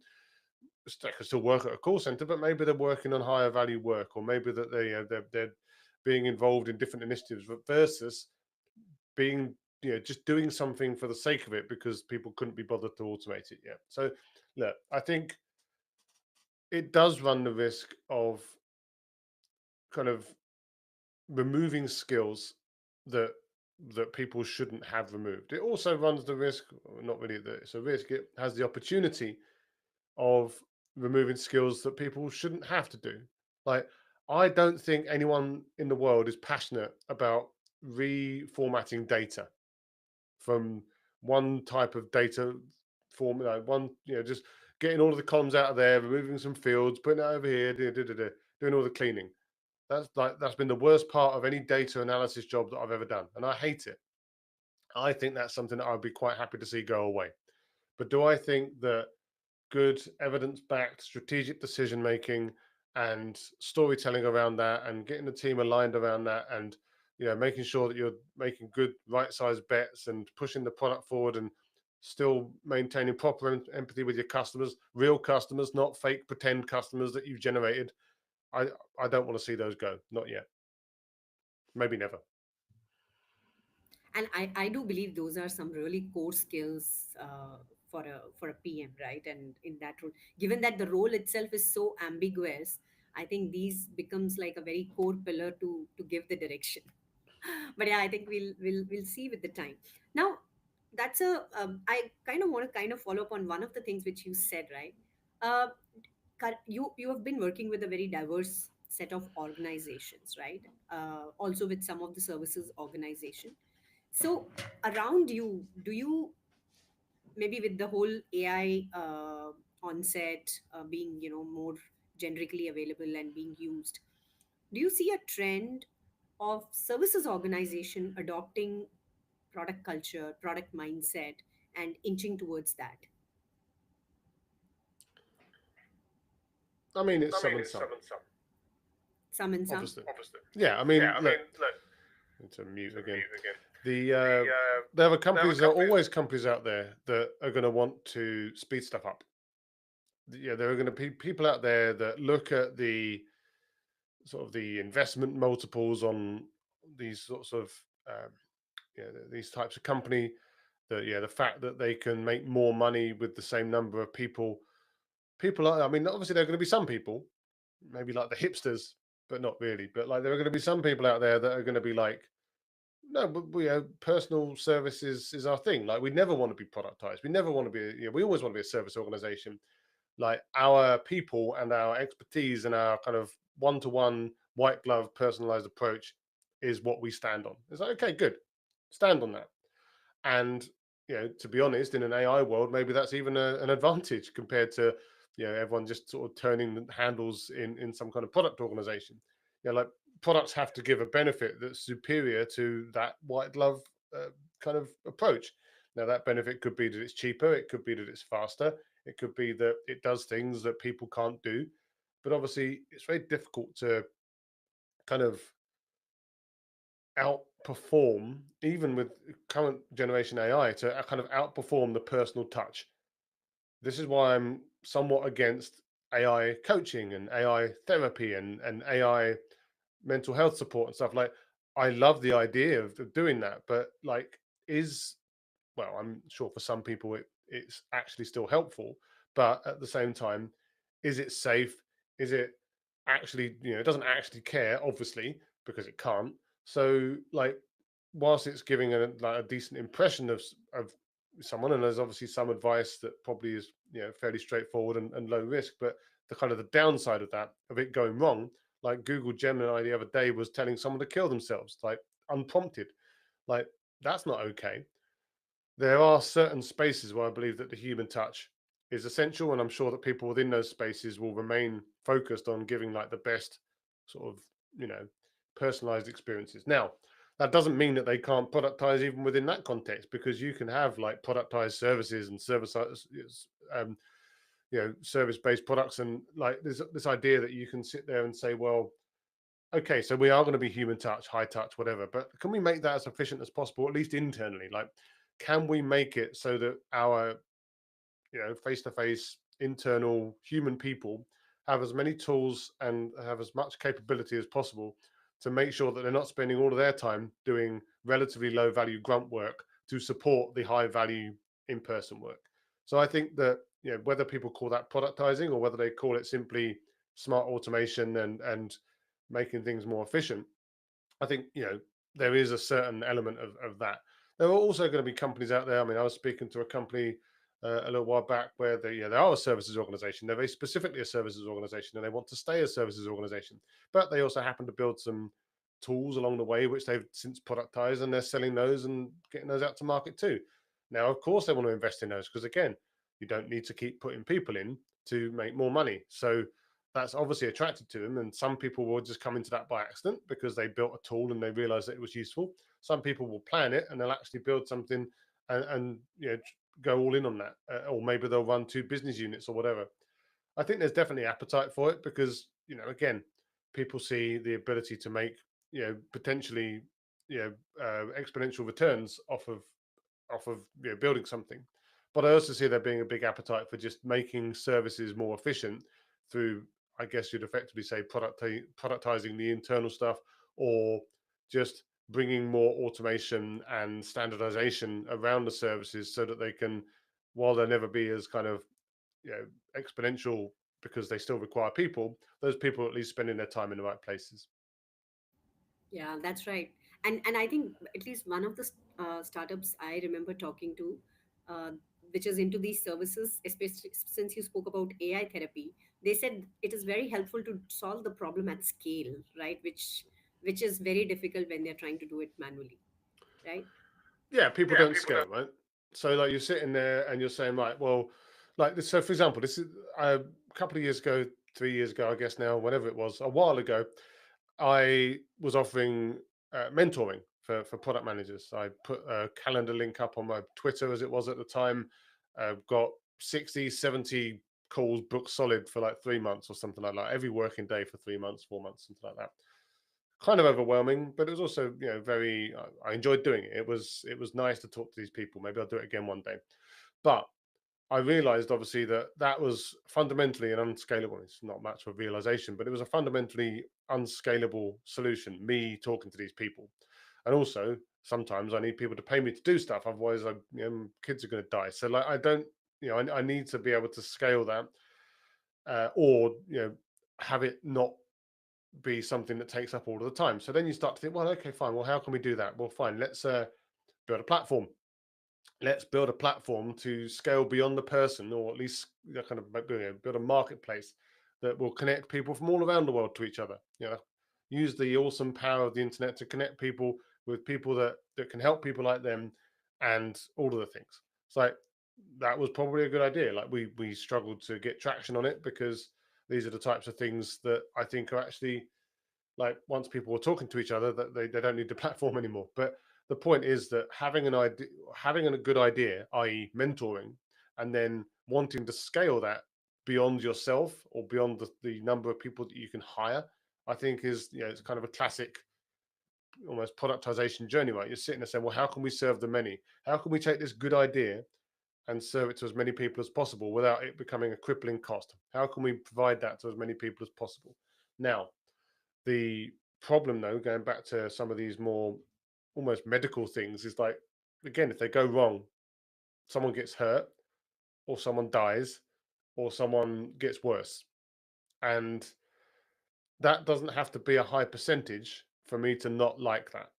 They can still work at a call center, but maybe they're working on higher value work, or maybe that they're being involved in different initiatives, versus being, just doing something for the sake of it because people couldn't be bothered to automate it yet. So look, I think it does run the risk of kind of removing skills that people shouldn't have removed. It also runs the risk, not really that it's a risk, it has the opportunity of removing skills that people shouldn't have to do. Like, I don't think anyone in the world is passionate about reformatting data from one type of data form, just getting all of the columns out of there, removing some fields, putting it over here, doing all the cleaning. That's been the worst part of any data analysis job that I've ever done, and I hate it. I think that's something that I'd be quite happy to see go away. But do I think that good evidence-backed strategic decision making and storytelling around that, and getting the team aligned around that, and making sure that you're making good right-sized bets and pushing the product forward, and still maintaining proper empathy with your customers, real customers, not fake pretend customers that you've generated, I I don't want to see those go. Not yet. Maybe never. And I do believe those are some really core skills for a PM, right? And in that role, given that the role itself is so ambiguous, I think these becomes like a very core pillar to give the direction. But yeah, I think we'll see with the time. Now, that's a I kind of want to kind of follow up on one of the things which you said, right? Uh, you have been working with a very diverse set of organizations, right? Also with some of the services organization. So around you, do you, maybe with the whole AI onset being more generically available and being used, Do you see a trend of services organization adopting product culture, product mindset, and inching towards that? I mean, it's some and some, Some and some. obviously. Yeah, I mean, look, to mute again. The there are companies, there are always companies out there that are going to want to speed stuff up. Yeah, there are going to be people out there that look at the sort of the investment multiples on these sorts of um, these types of company. The fact that they can make more money with the same number of people. People are, I mean, obviously there are going to be some people, maybe like the hipsters, but not really. But like there are going to be some people out there that are going to be like, no, but personal services is our thing. Like we never want to be productized. We never want to be. We always want to be a service organization. Like our people and our expertise and our kind of one-to-one white glove personalized approach is what we stand on. It's like, okay, good, stand on that. And to be honest, in an AI world, maybe that's even an advantage compared to everyone just sort of turning handles in some kind of product organization. Like products have to give a benefit that's superior to that white glove kind of approach. Now that benefit could be that it's cheaper, it could be that it's faster, it could be that it does things that people can't do. But obviously, it's very difficult to kind of outperform, even with current generation AI, to kind of outperform the personal touch. This is why I'm somewhat against AI coaching and AI therapy and AI mental health support and stuff. Like, I love the idea of doing that, but like, I'm sure for some people it's actually still helpful, but at the same time, is it safe? Is it actually, it doesn't actually care, obviously, because it can't. So, like, whilst it's giving a decent impression of someone, and there's obviously some advice that probably is fairly straightforward and low risk, but the kind of the downside of that, of it going wrong, like Google Gemini the other day was telling someone to kill themselves, like unprompted, like that's not okay. There are certain spaces where I believe that the human touch is essential, and I'm sure that people within those spaces will remain focused on giving like the best sort of you know personalized experiences. Now, that doesn't mean that they can't productize even within that context, because you can have like productized services and um, service-based products, and like there's this idea that you can sit there and say, well, okay, so we are going to be human touch, high touch, whatever, but can we make that as efficient as possible, at least internally? Like, can we make it so that our, face-to-face internal human people have as many tools and have as much capability as possible to make sure that they're not spending all of their time doing relatively low value grunt work to support the high value in-person work? So I think that, whether people call that productizing or whether they call it simply smart automation and making things more efficient, I think there is a certain element of that. There are also going to be companies out there. I mean, I was speaking to a company a little while back where they are a services organization. They're very specifically a services organization, and they want to stay a services organization. But they also happen to build some tools along the way, which they've since productized, and they're selling those and getting those out to market too. Now, of course, they want to invest in those because, again, you don't need to keep putting people in to make more money. So that's obviously attracted to them. And some people will just come into that by accident because they built a tool and they realized that it was useful. Some people will plan it and they'll actually build something and go all in on that. Or maybe they'll run two business units or whatever. I think there's definitely appetite for it because, again, people see the ability to make, potentially, exponential returns off of building something. But I also see there being a big appetite for just making services more efficient through, I guess you'd effectively say, productizing the internal stuff, or just bringing more automation and standardization around the services so that they can, while they'll never be as kind of exponential because they still require people, those people are at least spending their time in the right places. Yeah, that's right. And I think at least one of the startups I remember talking to, uh, which is into these services, especially since you spoke about AI therapy, they said it is very helpful to solve the problem at scale, right? Which is very difficult when they're trying to do it manually, right? Yeah, people don't scale, right? So like you're sitting there and you're saying, right, well, like this. So for example, this is a couple of years ago, 3 years ago, I guess now, whatever it was, a while ago, I was offering mentoring for product managers. I put a calendar link up on my Twitter, as it was at the time. Got 60, 70 calls booked solid for like 3 months or something like that. Every working day for 3 months, 4 months, something like that. Kind of overwhelming, but it was also, very. I enjoyed doing it. It was nice to talk to these people. Maybe I'll do it again one day. But I realized obviously that that was fundamentally an unscalable. It's not much of a realization, but it was a fundamentally unscalable solution. Me talking to these people, and also sometimes I need people to pay me to do stuff. Otherwise, kids are going to die. So like I don't, I need to be able to scale that, or have it not be something that takes up all of the time. So then you start to think, well, okay, fine. Well, how can we do that? Well, fine. Let's build a platform. Let's build a platform to scale beyond the person, or at least kind of build a marketplace that will connect people from all around the world to each other. Use the awesome power of the internet to connect people with people that can help people like them, and all of the things. So that was probably a good idea. Like we struggled to get traction on it because these are the types of things that I think are actually, like, once people were talking to each other, that they don't need the platform anymore. But the point is that having an idea, having a good idea, i.e. mentoring, and then wanting to scale that beyond yourself, or beyond the number of people that you can hire, I think is, it's kind of a classic almost productization journey, right? You're sitting there saying, well, how can we serve the many? How can we take this good idea and serve it to as many people as possible without it becoming a crippling cost? How can we provide that to as many people as possible? Now, the problem, though, going back to some of these more almost medical things, is like, again, if they go wrong, someone gets hurt, or someone dies, or someone gets worse. And that doesn't have to be a high percentage for me to not like that.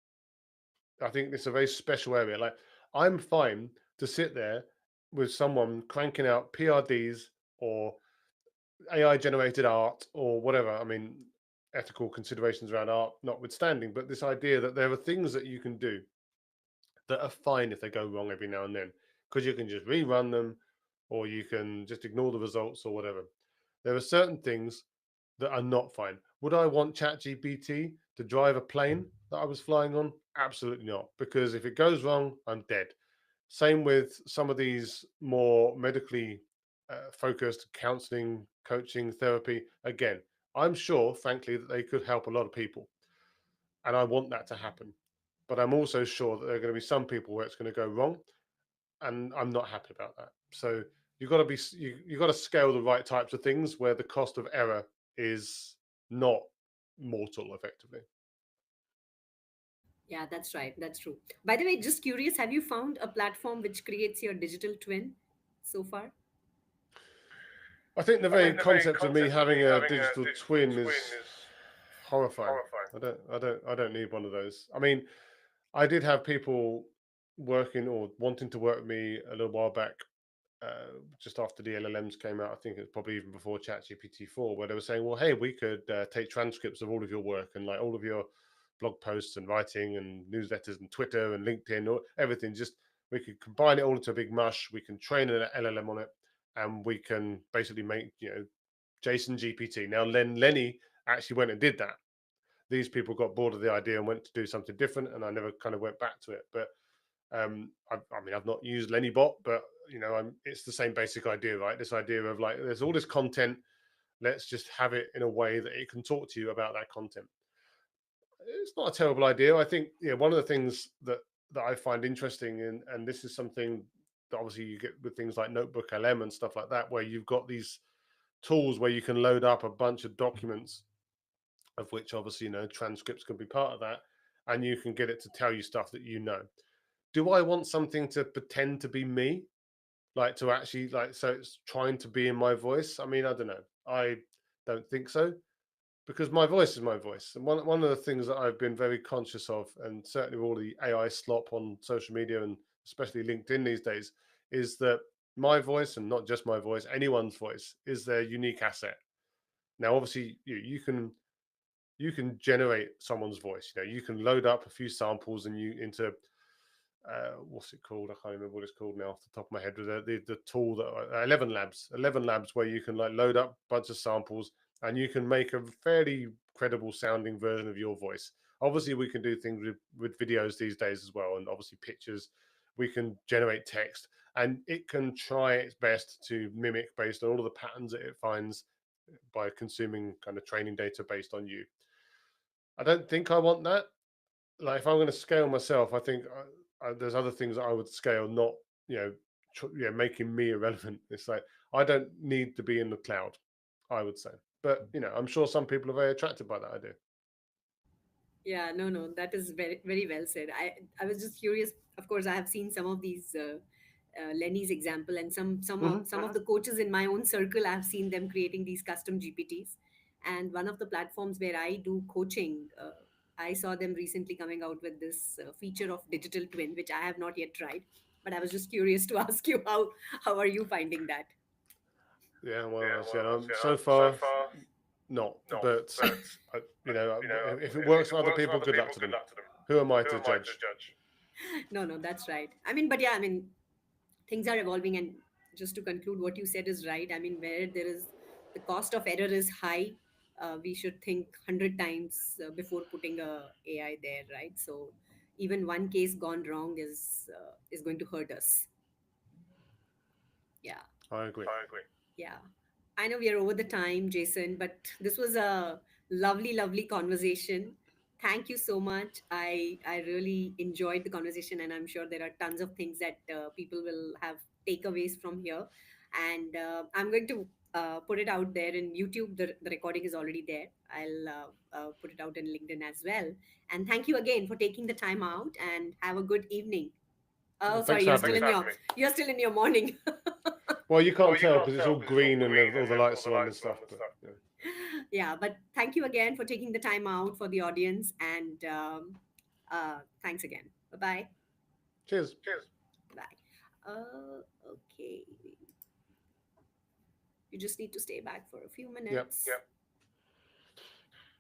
I think it's a very special area. Like, I'm fine to sit there with someone cranking out PRDs or AI generated art or whatever. I mean, ethical considerations around art notwithstanding, but this idea that there are things that you can do that are fine if they go wrong every now and then, because you can just rerun them, or you can just ignore the results or whatever. There are certain things that are not fine. Would I want ChatGPT to drive a plane that I was flying on? Absolutely not, because if it goes wrong, I'm dead. Same with some of these more medically focused counseling, coaching, therapy. Again, I'm sure, frankly, that they could help a lot of people, and I want that to happen. But I'm also sure that there are going to be some people where it's going to go wrong, and I'm not happy about that. So you got to scale the right types of things where the cost of error is not mortal, effectively. Yeah, that's right. That's true. By the way, just curious, have you found a platform which creates your digital twin so far? I think the I very think the very concept of me concept of me having a having a digital digital twin twin is is horrifying. horrifying. I don't need one of those. I mean, I did have people working or wanting to work with me a little while back, just after the LLMs came out. I think it's probably even before ChatGPT 4, where they were saying, well, hey, we could take transcripts of all of your work and like all of your blog posts and writing and newsletters and Twitter and LinkedIn, or everything. Just, we could combine it all into a big mush. We can train an LLM on it, and we can basically make, JSON GPT. Now, Lenny actually went and did that. These people got bored of the idea and went to do something different, and I never kind of went back to it. But I mean, I've not used LennyBot, but it's the same basic idea, right? This idea of like, there's all this content. Let's just have it in a way that it can talk to you about that content. It's not a terrible idea. I think, one of the things that I find interesting, and this is something that obviously you get with things like Notebook LM and stuff like that, where you've got these tools where you can load up a bunch of documents, of which obviously, transcripts can be part of that, and you can get it to tell you stuff that you know. Do I want something to pretend to be me? Like, to actually, like, so it's trying to be in my voice? I mean, I don't know. I don't think so, because my voice is my voice. And one of the things that I've been very conscious of, and certainly with all the AI slop on social media and especially LinkedIn these days, is that my voice, and not just my voice, anyone's voice, is their unique asset. Now, obviously, you can generate someone's voice. You can load up a few samples and you into what's it called? I can't remember what it's called now off the top of my head. The tool that 11 Labs, where you can like load up a bunch of samples, and you can make a fairly credible sounding version of your voice. Obviously, we can do things with videos these days as well, and obviously pictures. We can generate text, and it can try its best to mimic based on all of the patterns that it finds by consuming kind of training data based on you. I don't think I want that. Like if I'm going to scale myself, I think there's other things that I would scale, not making me irrelevant. It's like I don't need to be in the cloud, I would say. But I'm sure some people are very attracted by that idea. Yeah, no, no, that is very, very well said. I was just curious. Of course, I have seen some of these Lenny's example, and some of the coaches in my own circle. I've seen them creating these custom GPTs, and one of the platforms where I do coaching, I saw them recently coming out with this feature of digital twin, which I have not yet tried. But I was just curious to ask you how are you finding that? Yeah, well, so far not, but if it works for other people, good luck to them. Who am I to judge? No, no, that's right. I mean, but yeah, I mean, things are evolving, and just to conclude, what you said is right. I mean, where there is the cost of error is high, we should think 100 times before putting a AI there, right? So even one case gone wrong is going to hurt us. Yeah. I agree. Yeah. I know we are over the time, Jason, but this was a lovely, lovely conversation. Thank you so much. I really enjoyed the conversation, and I'm sure there are tons of things that people will have takeaways from here. And I'm going to put it out there in YouTube. The recording is already there. I'll put it out in LinkedIn as well. And thank you again for taking the time out, and have a good evening. Oh, sorry, Thanks for having me. you're still in your morning. Well, you can't tell because it's all green and all the lights are on and stuff. But Yeah, but thank you again for taking the time out for the audience, and thanks again. Bye bye. cheers. Bye. Okay, you just need to stay back for a few Yep. minutes.